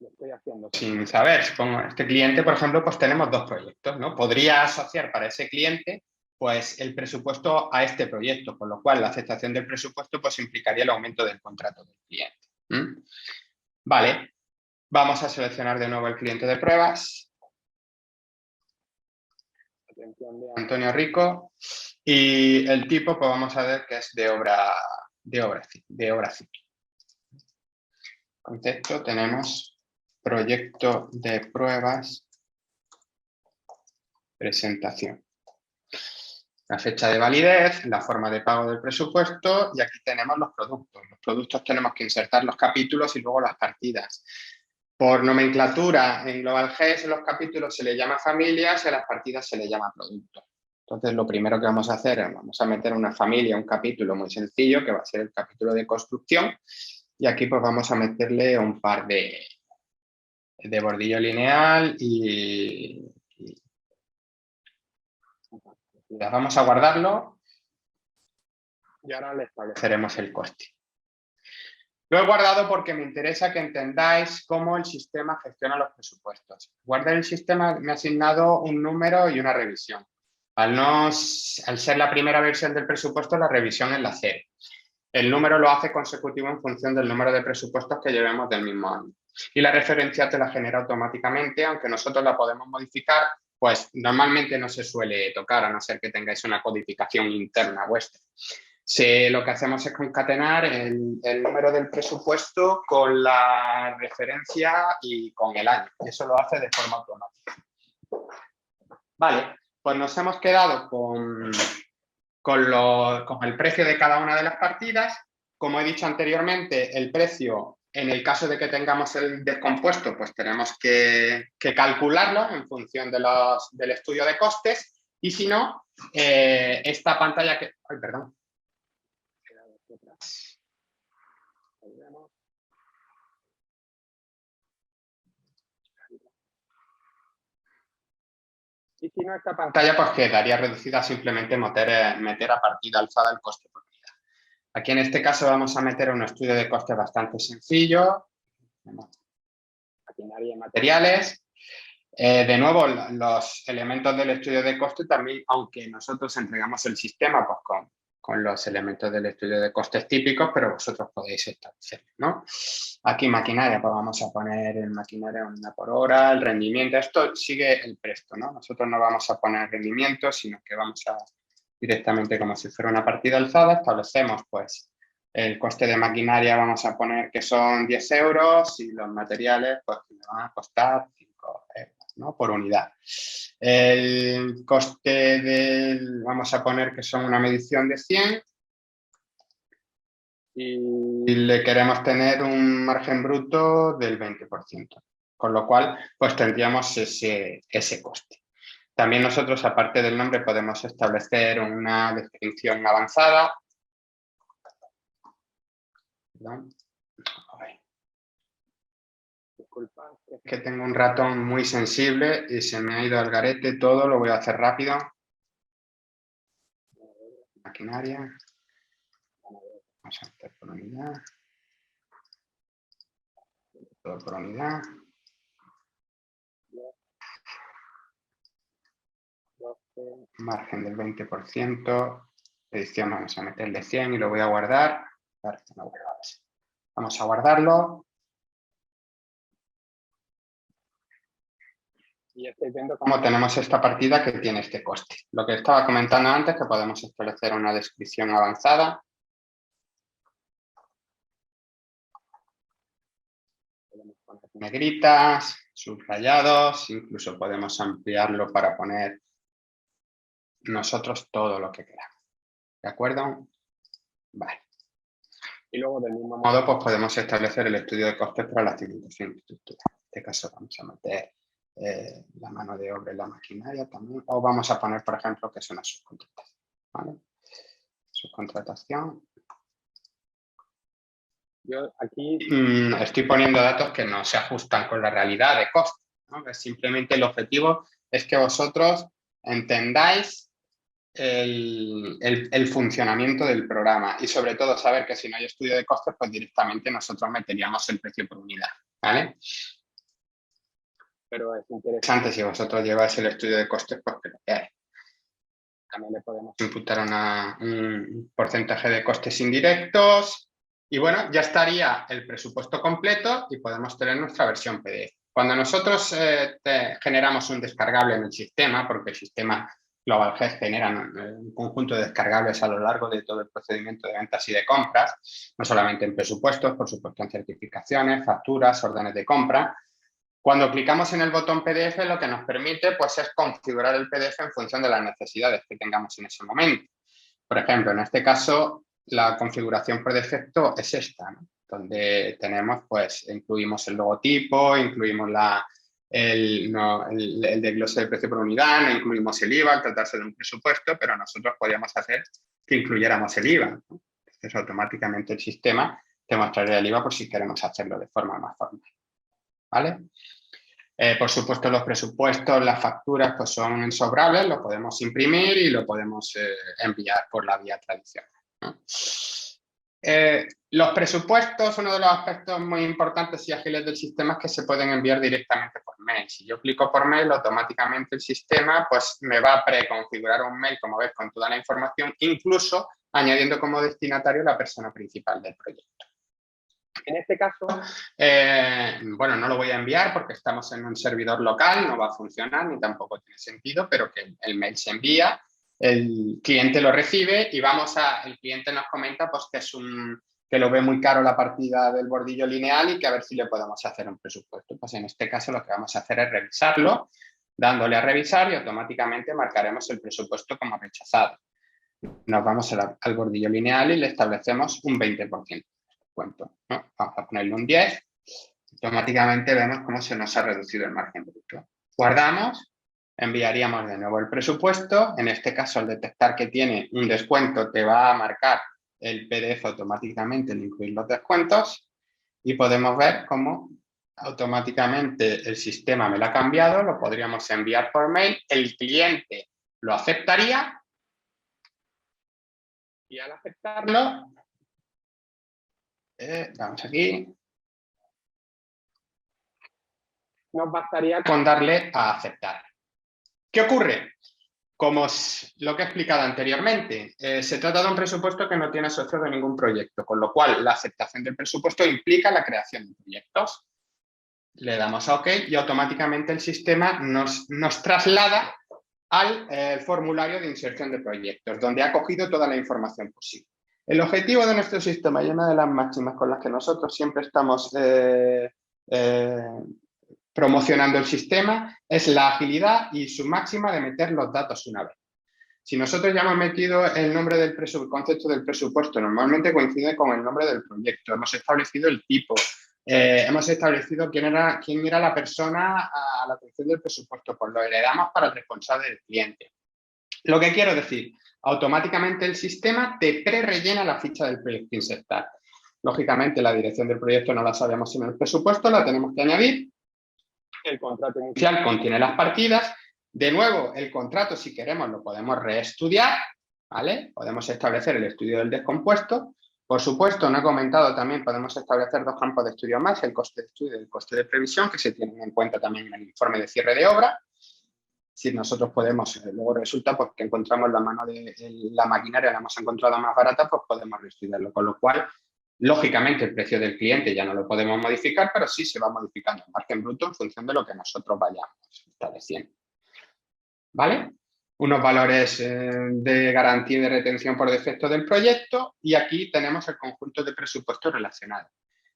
lo estoy haciendo sin saber, supongo, este cliente, por ejemplo, pues tenemos 2 proyectos, ¿no? Podría asociar para ese cliente, pues, el presupuesto a este proyecto, con lo cual la aceptación del presupuesto, pues, implicaría el aumento del contrato del cliente. Vale, vamos a seleccionar de nuevo el cliente de pruebas. Atención de Antonio Rico. Y el tipo, pues, vamos a ver que es de obra civil. Concepto, tenemos proyecto de pruebas, presentación. La fecha de validez, la forma de pago del presupuesto y aquí tenemos los productos. Los productos tenemos que insertar los capítulos y luego las partidas. Por nomenclatura, en Global GES los capítulos se le llama familias y a las partidas se le llama productos. Entonces, lo primero que vamos a hacer es vamos a meter una familia, un capítulo muy sencillo, que va a ser el capítulo de construcción. Y aquí pues vamos a meterle un par de bordillo lineal y vamos a guardarlo y ahora le estableceremos el coste. Lo he guardado porque me interesa que entendáis cómo el sistema gestiona los presupuestos. Guardar el sistema me ha asignado un número y una revisión. Al ser la primera versión del presupuesto, la revisión es la 0. El número lo hace consecutivo en función del número de presupuestos que llevemos del mismo año. Y la referencia te la genera automáticamente, aunque nosotros la podemos modificar, pues normalmente no se suele tocar, a no ser que tengáis una codificación interna vuestra. Lo que hacemos es concatenar el número del presupuesto con la referencia y con el año. Y eso lo hace de forma automática. Vale, pues nos hemos quedado con el precio de cada una de las partidas. Como he dicho anteriormente, el precio, en el caso de que tengamos el descompuesto, pues tenemos que calcularlo en función del estudio de costes. Y si no, esta pantalla que... Ay, perdón. Y si no, esta pantalla pues quedaría reducida a simplemente meter a partida alzada el coste por unidad. Aquí en este caso vamos a meter un estudio de coste bastante sencillo. Maquinaria y materiales. De nuevo, los elementos del estudio de coste también, aunque nosotros entregamos el sistema pues con los elementos del estudio de costes típicos, pero vosotros podéis establecerlo, ¿no? Aquí maquinaria, pues vamos a poner en maquinaria 1 por hora, el rendimiento, esto sigue el presto, ¿no? Nosotros no vamos a poner rendimiento, sino que vamos a directamente como si fuera una partida alzada, establecemos pues el coste de maquinaria, vamos a poner que son 10 euros y los materiales pues me van a costar 5 euros, ¿no? Por unidad. El coste vamos a poner que son una medición de 100 y le queremos tener un margen bruto del 20%, con lo cual pues tendríamos ese coste. También nosotros, aparte del nombre, podemos establecer una descripción avanzada. Perdón. Disculpad, es que tengo un ratón muy sensible y se me ha ido al garete todo, lo voy a hacer rápido. Maquinaria. Vamos a hacer por unidad. Todo por unidad. Margen del 20%. Edición vamos a meterle 100 y lo voy a guardar. Vamos a guardarlo. Y estoy viendo cómo tenemos esta partida que tiene este coste. Lo que estaba comentando antes, que podemos establecer una descripción avanzada. Podemos poner negritas, subrayados, incluso podemos ampliarlo para poner nosotros todo lo que queramos. ¿De acuerdo? Vale. Y luego, del mismo modo, pues podemos establecer el estudio de costes para la siguiente infraestructura. En este caso vamos a meter la mano de obra y la maquinaria también. O vamos a poner, por ejemplo, que es una subcontratación. ¿Vale? Subcontratación. Yo aquí estoy poniendo datos que no se ajustan con la realidad de coste, ¿no? Que simplemente el objetivo es que vosotros entendáis el funcionamiento del programa y sobre todo saber que si no hay estudio de costes, pues directamente nosotros meteríamos el precio por unidad, ¿vale? Pero es interesante si vosotros lleváis el estudio de costes, pues que lo veáis. También le podemos imputar un porcentaje de costes indirectos y bueno, ya estaría el presupuesto completo y podemos tener nuestra versión PDF. Cuando nosotros generamos un descargable en el sistema, porque el sistema GlobalGES genera un conjunto de descargables a lo largo de todo el procedimiento de ventas y de compras, no solamente en presupuestos, por supuesto en certificaciones, facturas, órdenes de compra. Cuando clicamos en el botón PDF, lo que nos permite pues, es configurar el PDF en función de las necesidades que tengamos en ese momento. Por ejemplo, en este caso, la configuración por defecto es esta, ¿no? Donde tenemos, pues, incluimos el logotipo, incluimos el desglose del precio por unidad, no incluimos el IVA al tratarse de un presupuesto, pero nosotros podríamos hacer que incluyéramos el IVA, ¿no? Entonces, automáticamente el sistema te mostraría el IVA por si queremos hacerlo de forma más formal. ¿Vale? Por supuesto, los presupuestos, las facturas, pues son insobrables, lo podemos imprimir y lo podemos enviar por la vía tradicional, ¿no? Los presupuestos, uno de los aspectos muy importantes y ágiles del sistema es que se pueden enviar directamente por mail. Si yo clico por mail, automáticamente el sistema pues, me va a preconfigurar un mail, como ves, con toda la información, incluso añadiendo como destinatario la persona principal del proyecto. En este caso, bueno, no lo voy a enviar porque estamos en un servidor local, no va a funcionar ni tampoco tiene sentido, pero que el mail se envía, el cliente lo recibe y el cliente nos comenta pues que lo ve muy caro la partida del bordillo lineal y que a ver si le podemos hacer un presupuesto. Pues en este caso lo que vamos a hacer es revisarlo, dándole a revisar y automáticamente marcaremos el presupuesto como rechazado. Nos vamos al bordillo lineal y le establecemos un 20%. Cuento, ¿no? Vamos a ponerle un 10, automáticamente vemos cómo se nos ha reducido el margen bruto. Guardamos, enviaríamos de nuevo el presupuesto, en este caso al detectar que tiene un descuento te va a marcar el PDF automáticamente al incluir los descuentos y podemos ver cómo automáticamente el sistema me lo ha cambiado, lo podríamos enviar por mail, el cliente lo aceptaría y al aceptarlo vamos aquí. Nos bastaría con darle a aceptar. ¿Qué ocurre? Como lo que he explicado anteriormente, se trata de un presupuesto que no tiene socio de ningún proyecto, con lo cual la aceptación del presupuesto implica la creación de proyectos. Le damos a OK y automáticamente el sistema nos traslada al formulario de inserción de proyectos, donde ha cogido toda la información posible. El objetivo de nuestro sistema y una de las máximas con las que nosotros siempre estamos promocionando el sistema es la agilidad y su máxima de meter los datos una vez. Si nosotros ya hemos metido el nombre del concepto del presupuesto, normalmente coincide con el nombre del proyecto, hemos establecido el tipo, hemos establecido quién era la persona a la atención del presupuesto, pues lo heredamos para el responsable del cliente. Lo que quiero decir, automáticamente el sistema te pre-rellena la ficha del proyecto insertar. Lógicamente, la dirección del proyecto no la sabemos en el presupuesto, la tenemos que añadir. El contrato inicial contiene las partidas. De nuevo, el contrato, si queremos, lo podemos reestudiar, ¿vale? Podemos establecer el estudio del descompuesto. Por supuesto, no he comentado también, podemos establecer dos campos de estudio más, el coste de estudio y el coste de previsión, que se tienen en cuenta también en el informe de cierre de obra. Si nosotros podemos, luego resulta pues, que encontramos la mano de la maquinaria, la hemos encontrado más barata, pues podemos reestudiarlo. Con lo cual, lógicamente, el precio del cliente ya no lo podemos modificar, pero sí se va modificando el margen bruto en función de lo que nosotros vayamos estableciendo. ¿Vale? Unos valores de garantía y de retención por defecto del proyecto y aquí tenemos el conjunto de presupuestos relacionados.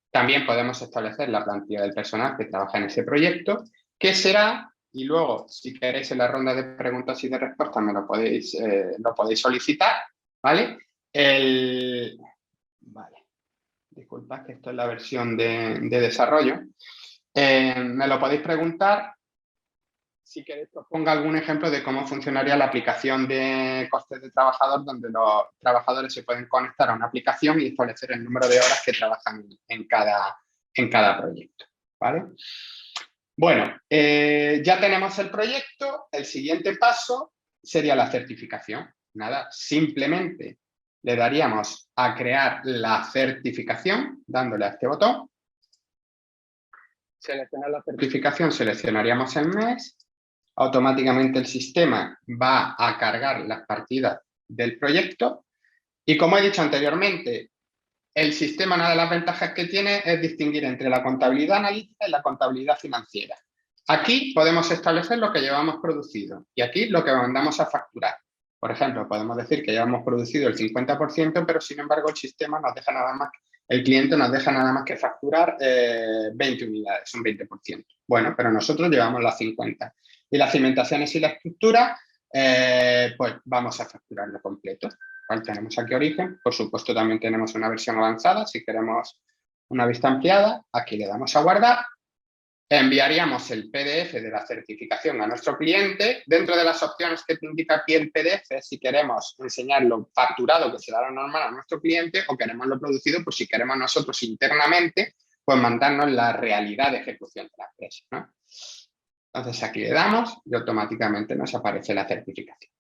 También podemos establecer la plantilla del personal que trabaja en ese proyecto, que será, y luego, si queréis en la ronda de preguntas y de respuestas me lo podéis solicitar, ¿vale? Vale. Disculpad que esto es la versión de desarrollo. Me lo podéis preguntar si queréis os pongo algún ejemplo de cómo funcionaría la aplicación de costes de trabajador, donde los trabajadores se pueden conectar a una aplicación y establecer el número de horas que trabajan en cada proyecto, ¿vale? Bueno, ya tenemos el proyecto. El siguiente paso sería la certificación. Nada, simplemente le daríamos a crear la certificación, dándole a este botón. Seleccionar la certificación, seleccionaríamos el mes. Automáticamente el sistema va a cargar las partidas del proyecto. Y como he dicho anteriormente, el sistema, una de las ventajas que tiene es distinguir entre la contabilidad analítica y la contabilidad financiera. Aquí podemos establecer lo que llevamos producido y aquí lo que mandamos a facturar. Por ejemplo, podemos decir que llevamos producido el 50%, pero sin embargo el sistema nos deja nada más, el cliente nos deja nada más que facturar 20 unidades, un 20%. Bueno, pero nosotros llevamos las 50. Y las cimentaciones y la estructura, pues vamos a facturarlo completo. Tenemos aquí origen, por supuesto también tenemos una versión avanzada, si queremos una vista ampliada, aquí le damos a guardar, enviaríamos el PDF de la certificación a nuestro cliente. Dentro de las opciones que te indica aquí el PDF, si queremos enseñarlo facturado, que será lo normal, a nuestro cliente, o queremos lo producido, pues si queremos nosotros internamente, pues mandarnos la realidad de ejecución de la empresa, ¿no? Entonces aquí le damos y automáticamente nos aparece la certificación.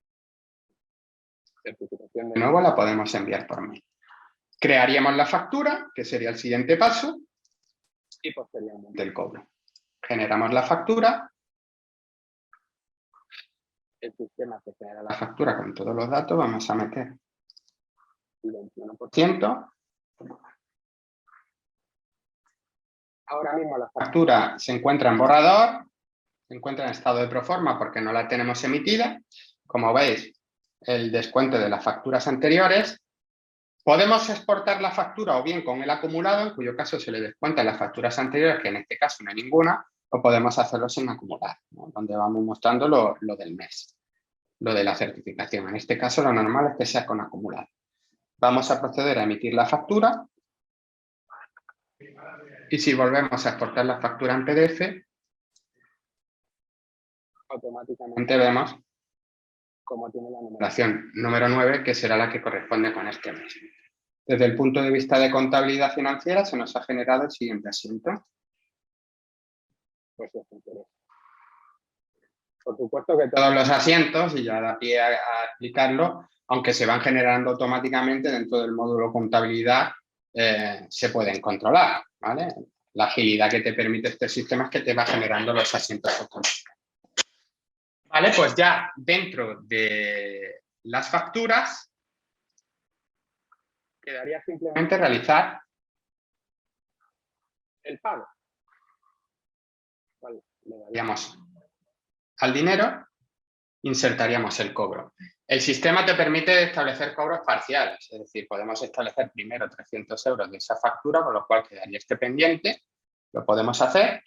Certificación de nuevo la podemos enviar por mail. Crearíamos la factura, que sería el siguiente paso, y posteriormente el cobro. Generamos la factura. El sistema que genera la factura con todos los datos, vamos a meter el 21%. Ahora mismo la factura se encuentra en borrador, se encuentra en estado de proforma porque no la tenemos emitida. Como veis, el descuento de las facturas anteriores. Podemos exportar la factura o bien con el acumulado, en cuyo caso se le descuentan las facturas anteriores, que en este caso no hay ninguna, o podemos hacerlo sin acumular, ¿no? Donde vamos mostrando lo del mes, lo de la certificación. En este caso lo normal es que sea con acumulado. Vamos a proceder a emitir la factura y si volvemos a exportar la factura en PDF, automáticamente vemos cómo tiene la numeración número 9, que será la que corresponde con este mes. Desde el punto de vista de contabilidad financiera se nos ha generado el siguiente asiento. Pues por supuesto que todos los asientos, y ya da pie a explicarlo, aunque se van generando automáticamente dentro del módulo contabilidad, se pueden controlar, ¿vale? La agilidad que te permite este sistema es que te va generando los asientos automáticos. Vale, pues ya dentro de las facturas quedaría simplemente realizar el pago. Vale, le daríamos al dinero, insertaríamos el cobro. El sistema te permite establecer cobros parciales, es decir, podemos establecer primero 300 euros de esa factura, con lo cual quedaría este pendiente. Lo podemos hacer.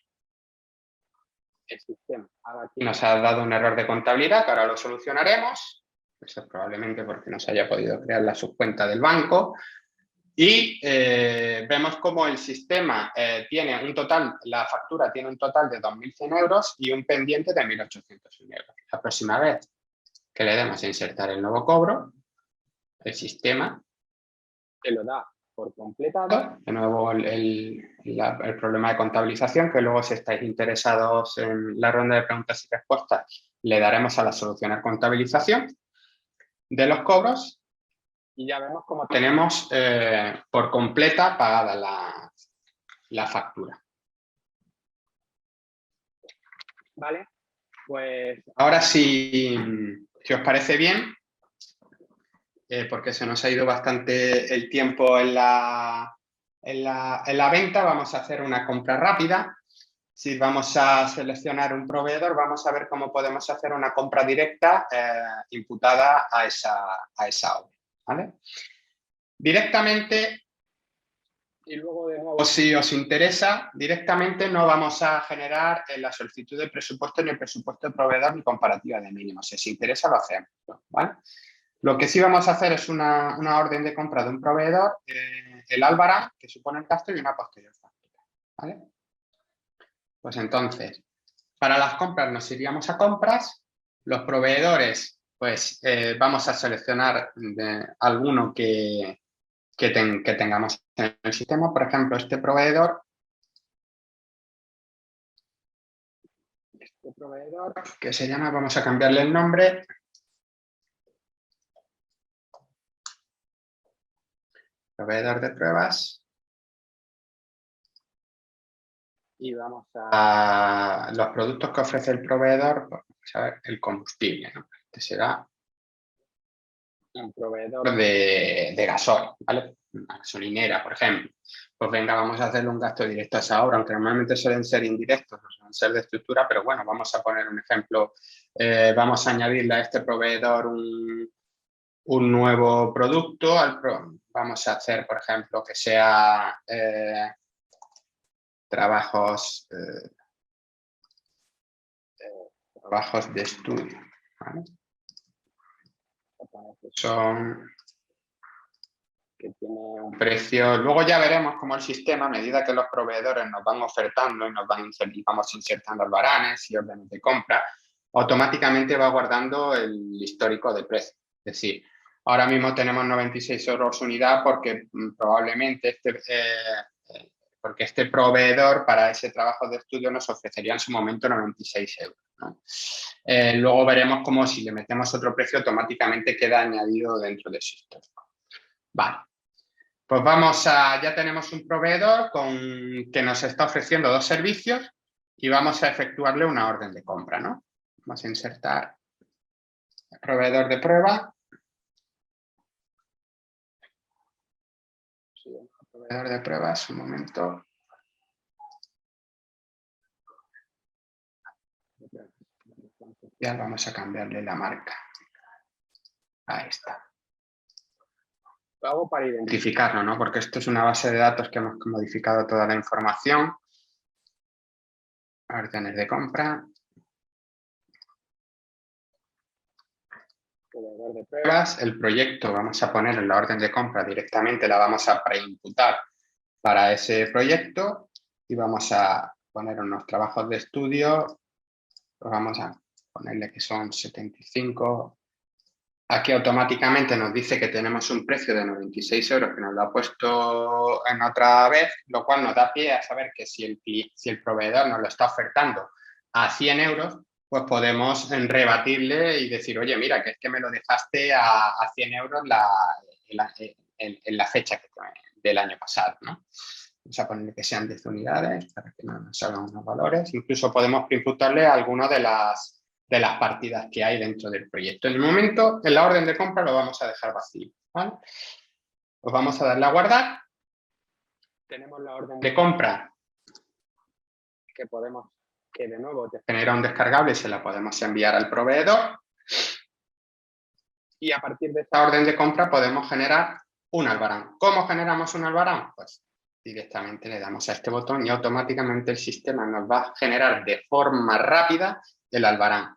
El sistema aquí nos ha dado un error de contabilidad, que ahora lo solucionaremos. Eso es probablemente porque no se haya podido crear la subcuenta del banco. Y vemos cómo el sistema tiene un total, la factura tiene un total de 2.100 euros y un pendiente de 1.801 euros. La próxima vez que le demos a insertar el nuevo cobro, el sistema te lo da por completado. De nuevo el problema de contabilización, que luego si estáis interesados en la ronda de preguntas y respuestas, le daremos a la solución a contabilización de los cobros. Y ya vemos cómo tenemos por completa pagada la factura. Vale, pues ahora si os parece bien, porque se nos ha ido bastante el tiempo en la venta, vamos a hacer una compra rápida. Si vamos a seleccionar un proveedor, vamos a ver cómo podemos hacer una compra directa imputada a esa obra. ¿Vale? Directamente, y luego de nuevo si os interesa, directamente no vamos a generar la solicitud de presupuesto ni el presupuesto de proveedor ni comparativa de mínimos. Si os interesa lo hacemos, ¿vale? Lo que sí vamos a hacer es una orden de compra de un proveedor, el Albarán, que supone el gasto y una posterior factura, ¿vale? Pues entonces, Para las compras nos iríamos a compras. Los proveedores, pues vamos a seleccionar alguno que tengamos en el sistema. Por ejemplo, este proveedor que se llama, vamos a cambiarle el nombre. Proveedor de pruebas. Y vamos a los productos que ofrece el proveedor, pues, vamos a ver el combustible, ¿no? Este será un proveedor de gasoil, ¿vale? Una gasolinera, por ejemplo. Pues venga, vamos a hacerle un gasto directo a esa obra, aunque normalmente suelen ser indirectos, no suelen ser de estructura, pero bueno, vamos a poner un ejemplo. Vamos a añadirle a este proveedor un nuevo producto. Vamos a hacer, por ejemplo, que sea trabajos de estudio, ¿vale? Son que tiene un precio. Luego ya veremos cómo el sistema, a medida que los proveedores nos van ofertando y vamos insertando albaranes y órdenes de compra, automáticamente va guardando el histórico de precio. Es decir, ahora mismo tenemos 96 euros unidad porque probablemente porque este proveedor para ese trabajo de estudio nos ofrecería en su momento 96 euros, ¿no? Luego veremos cómo si le metemos otro precio automáticamente queda añadido dentro del sistema. Vale, pues ya tenemos un proveedor que nos está ofreciendo dos servicios y vamos a efectuarle una orden de compra, ¿no? Vamos a insertar el proveedor de prueba. Proveedor de pruebas, un momento. Ya vamos a cambiarle la marca. Ahí está. Lo hago para identificarlo, ¿no? Porque esto es una base de datos que hemos modificado toda la información. Órdenes de compra. Proveedor de pruebas. El proyecto vamos a poner en la orden de compra directamente, la vamos a preimputar para ese proyecto y vamos a poner unos trabajos de estudio. Pues vamos a ponerle que son 75. Aquí automáticamente nos dice que tenemos un precio de 96 euros que nos lo ha puesto en otra vez, lo cual nos da pie a saber que si el proveedor nos lo está ofertando a 100 euros, pues podemos rebatirle y decir, oye, mira, que es que me lo dejaste a 100 euros en la fecha del año pasado, ¿no? Vamos a ponerle que sean 10 unidades para que no nos salgan unos valores. Incluso podemos imputarle alguno de las partidas que hay dentro del proyecto. En el momento, en la orden de compra lo vamos a dejar vacío, ¿vale? Pues vamos a darle a guardar. Tenemos la orden de compra que de nuevo te genera un descargable y se la podemos enviar al proveedor. Y a partir de esta orden de compra podemos generar un albarán. ¿Cómo generamos un albarán? Pues directamente le damos a este botón y automáticamente el sistema nos va a generar de forma rápida el albarán.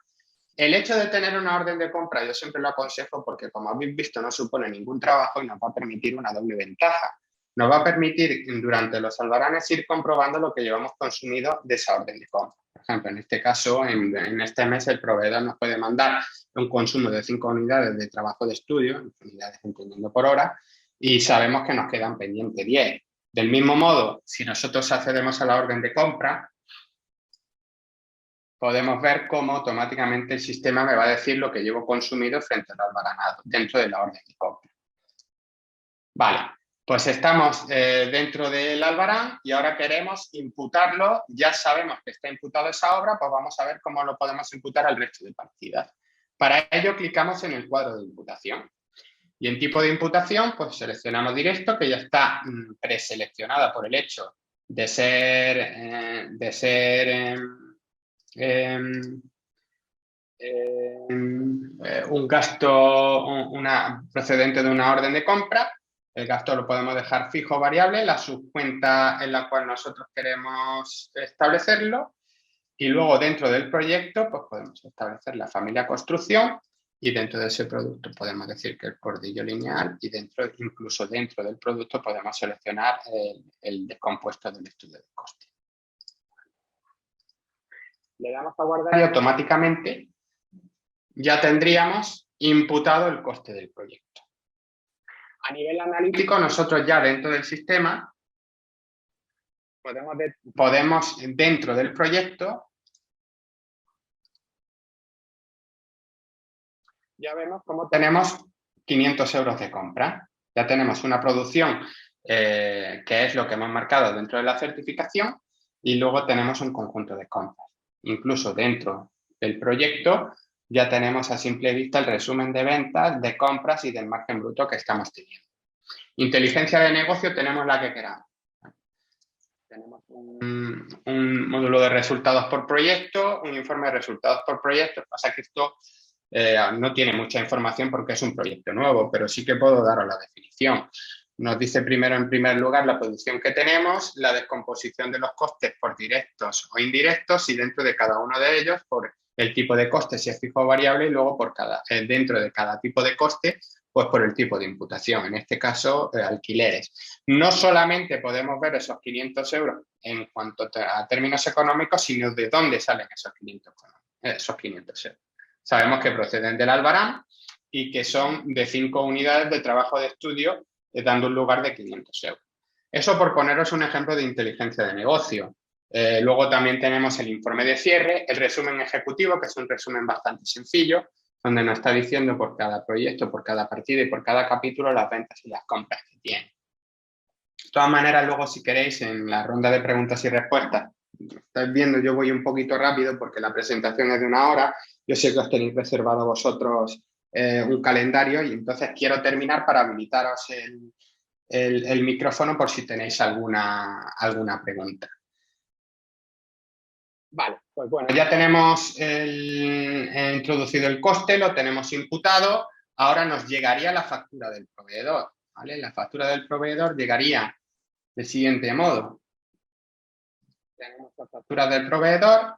El hecho de tener una orden de compra yo siempre lo aconsejo porque, como habéis visto, no supone ningún trabajo y nos va a permitir una doble ventaja. Nos va a permitir durante los albaranes ir comprobando lo que llevamos consumido de esa orden de compra. Por ejemplo, en este caso, en este mes el proveedor nos puede mandar un consumo de 5 unidades de trabajo de estudio, unidades entendiendo por hora, y sabemos que nos quedan pendientes 10. Del mismo modo, si nosotros accedemos a la orden de compra, podemos ver cómo automáticamente el sistema me va a decir lo que llevo consumido frente al albaranado dentro de la orden de compra. Vale, pues estamos dentro del albarán y ahora queremos imputarlo. Ya sabemos que está imputado esa obra, pues vamos a ver cómo lo podemos imputar al resto de partidas. Para ello clicamos en el cuadro de imputación. Y en tipo de imputación, pues seleccionamos directo, que ya está preseleccionada por el hecho de ser un gasto procedente de una orden de compra. El gasto lo podemos dejar fijo o variable, la subcuenta en la cual nosotros queremos establecerlo, y luego dentro del proyecto pues podemos establecer la familia construcción y dentro de ese producto podemos decir que el cordillo lineal y incluso dentro del producto podemos seleccionar el descompuesto del estudio de coste. Le damos a guardar y automáticamente ya tendríamos imputado el coste del proyecto. A nivel analítico, nosotros ya dentro del sistema podemos dentro del proyecto, ya vemos cómo tenemos 500 euros de compra. Ya tenemos una producción que es lo que hemos marcado dentro de la certificación y luego tenemos un conjunto de compras. Incluso dentro del proyecto ya tenemos a simple vista el resumen de ventas, de compras y del margen bruto que estamos teniendo. Inteligencia de negocio tenemos la que queramos. Tenemos un módulo de resultados por proyecto, un informe de resultados por proyecto. Pasa que esto no tiene mucha información porque es un proyecto nuevo, pero sí que puedo daros la definición. Nos dice primero, en primer lugar, la producción que tenemos, la descomposición de los costes por directos o indirectos y dentro de cada uno de ellos por el tipo de coste, si es fijo o variable, y luego por dentro de cada tipo de coste, pues por el tipo de imputación, en este caso, alquileres. No solamente podemos ver esos 500 euros en cuanto a términos económicos, sino de dónde salen esos 500 euros. Sabemos que proceden del Albarán y que son de 5 unidades de trabajo de estudio, dando un lugar de 500 euros. Eso por poneros un ejemplo de inteligencia de negocio. Luego también tenemos el informe de cierre, el resumen ejecutivo, que es un resumen bastante sencillo, donde nos está diciendo por cada proyecto, por cada partida y por cada capítulo las ventas y las compras que tiene. De todas maneras, luego si queréis, en la ronda de preguntas y respuestas, estáis viendo, yo voy un poquito rápido porque la presentación es de 1 hora. Yo sé que os tenéis reservado vosotros un calendario y entonces quiero terminar para habilitaros el micrófono por si tenéis alguna pregunta. Vale, pues bueno, ya tenemos introducido el coste, lo tenemos imputado. Ahora nos llegaría la factura del proveedor, ¿vale? La factura del proveedor llegaría del siguiente modo. Tenemos la factura del proveedor,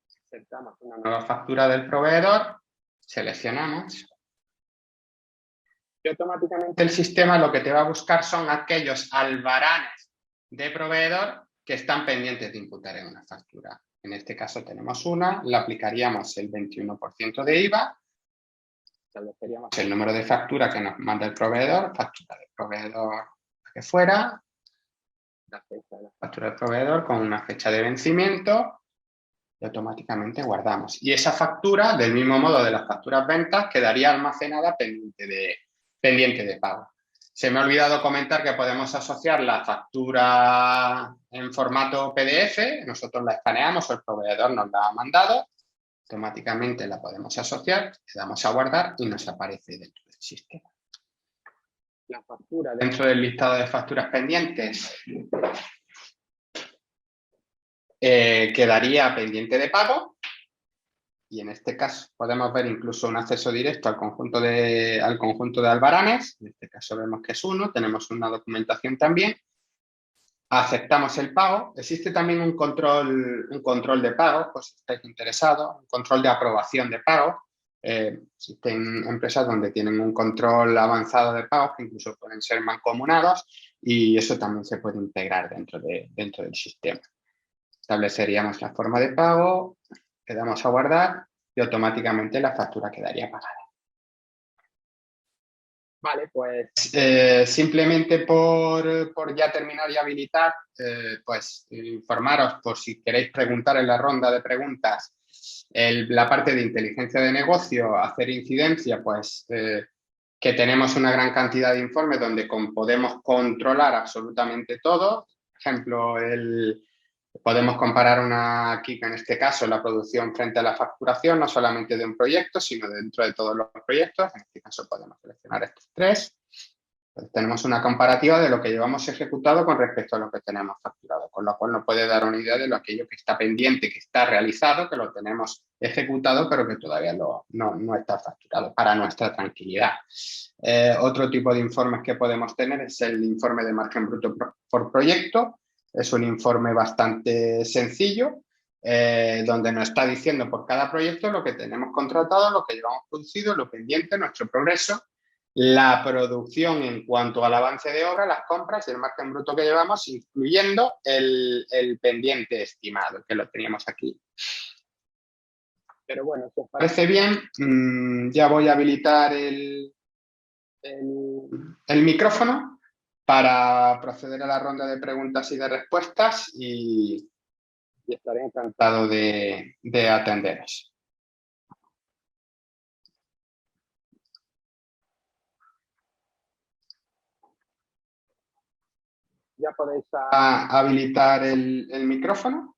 insertamos una nueva factura del proveedor, seleccionamos y automáticamente el sistema lo que te va a buscar son aquellos albaranes de proveedor que están pendientes de imputar en una factura. En este caso tenemos una, le aplicaríamos el 21% de IVA, estableceríamos el número de factura que nos manda el proveedor, factura del proveedor que fuera, la fecha de la factura del proveedor con una fecha de vencimiento y automáticamente guardamos. Y esa factura, del mismo modo de las facturas ventas, quedaría almacenada pendiente de pago. Se me ha olvidado comentar que podemos asociar la factura en formato PDF, nosotros la escaneamos o el proveedor nos la ha mandado, automáticamente la podemos asociar, le damos a guardar y nos aparece dentro del sistema. La factura dentro del listado de facturas pendientes quedaría pendiente de pago y en este caso podemos ver incluso un acceso directo al conjunto de albaranes. En este caso vemos que es uno, tenemos una documentación también. Aceptamos el pago. Existe también un control de pago, pues si estáis interesados, un control de aprobación de pago. Existen empresas donde tienen un control avanzado de pagos que incluso pueden ser mancomunados y eso también se puede integrar dentro del sistema. Estableceríamos la forma de pago, le damos a guardar y automáticamente la factura quedaría pagada. Vale, pues simplemente por ya terminar y habilitar, pues informaros por si queréis preguntar en la ronda de preguntas la parte de inteligencia de negocio, hacer incidencia, pues que tenemos una gran cantidad de informes donde podemos controlar absolutamente todo. Por ejemplo, podemos comparar aquí, en este caso, la producción frente a la facturación, no solamente de un proyecto, sino dentro de todos los proyectos. En este caso podemos seleccionar estos 3. Entonces, tenemos una comparativa de lo que llevamos ejecutado con respecto a lo que tenemos facturado, con lo cual nos puede dar una idea de aquello que está pendiente, que está realizado, que lo tenemos ejecutado, pero que todavía no está facturado, para nuestra tranquilidad. Otro tipo de informes que podemos tener es el informe de margen bruto por proyecto. Es un informe bastante sencillo, donde nos está diciendo por cada proyecto lo que tenemos contratado, lo que llevamos producido, lo pendiente, nuestro progreso, la producción en cuanto al avance de obra, las compras y el margen bruto que llevamos, incluyendo el pendiente estimado, que lo teníamos aquí Pero bueno, si os parece bien, ya voy a habilitar el micrófono para proceder a la ronda de preguntas y de respuestas y estaré encantado de atenderos. Ya podéis habilitar el micrófono.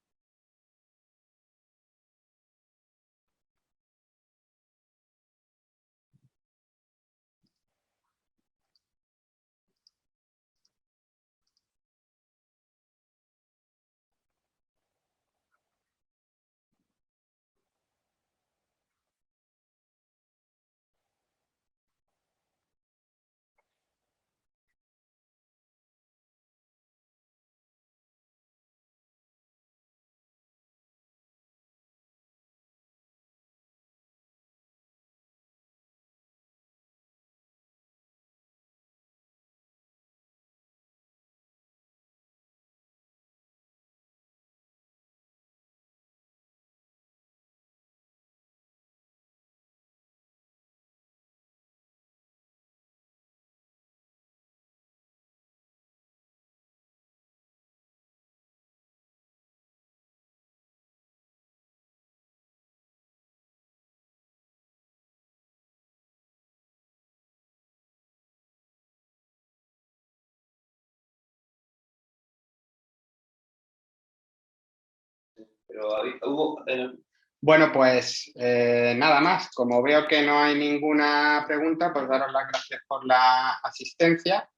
Pero bueno, pues nada más. Como veo que no hay ninguna pregunta, pues daros las gracias por la asistencia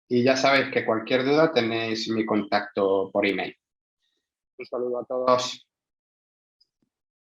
y ya sabéis que cualquier duda tenéis mi contacto por email. Un saludo a todos.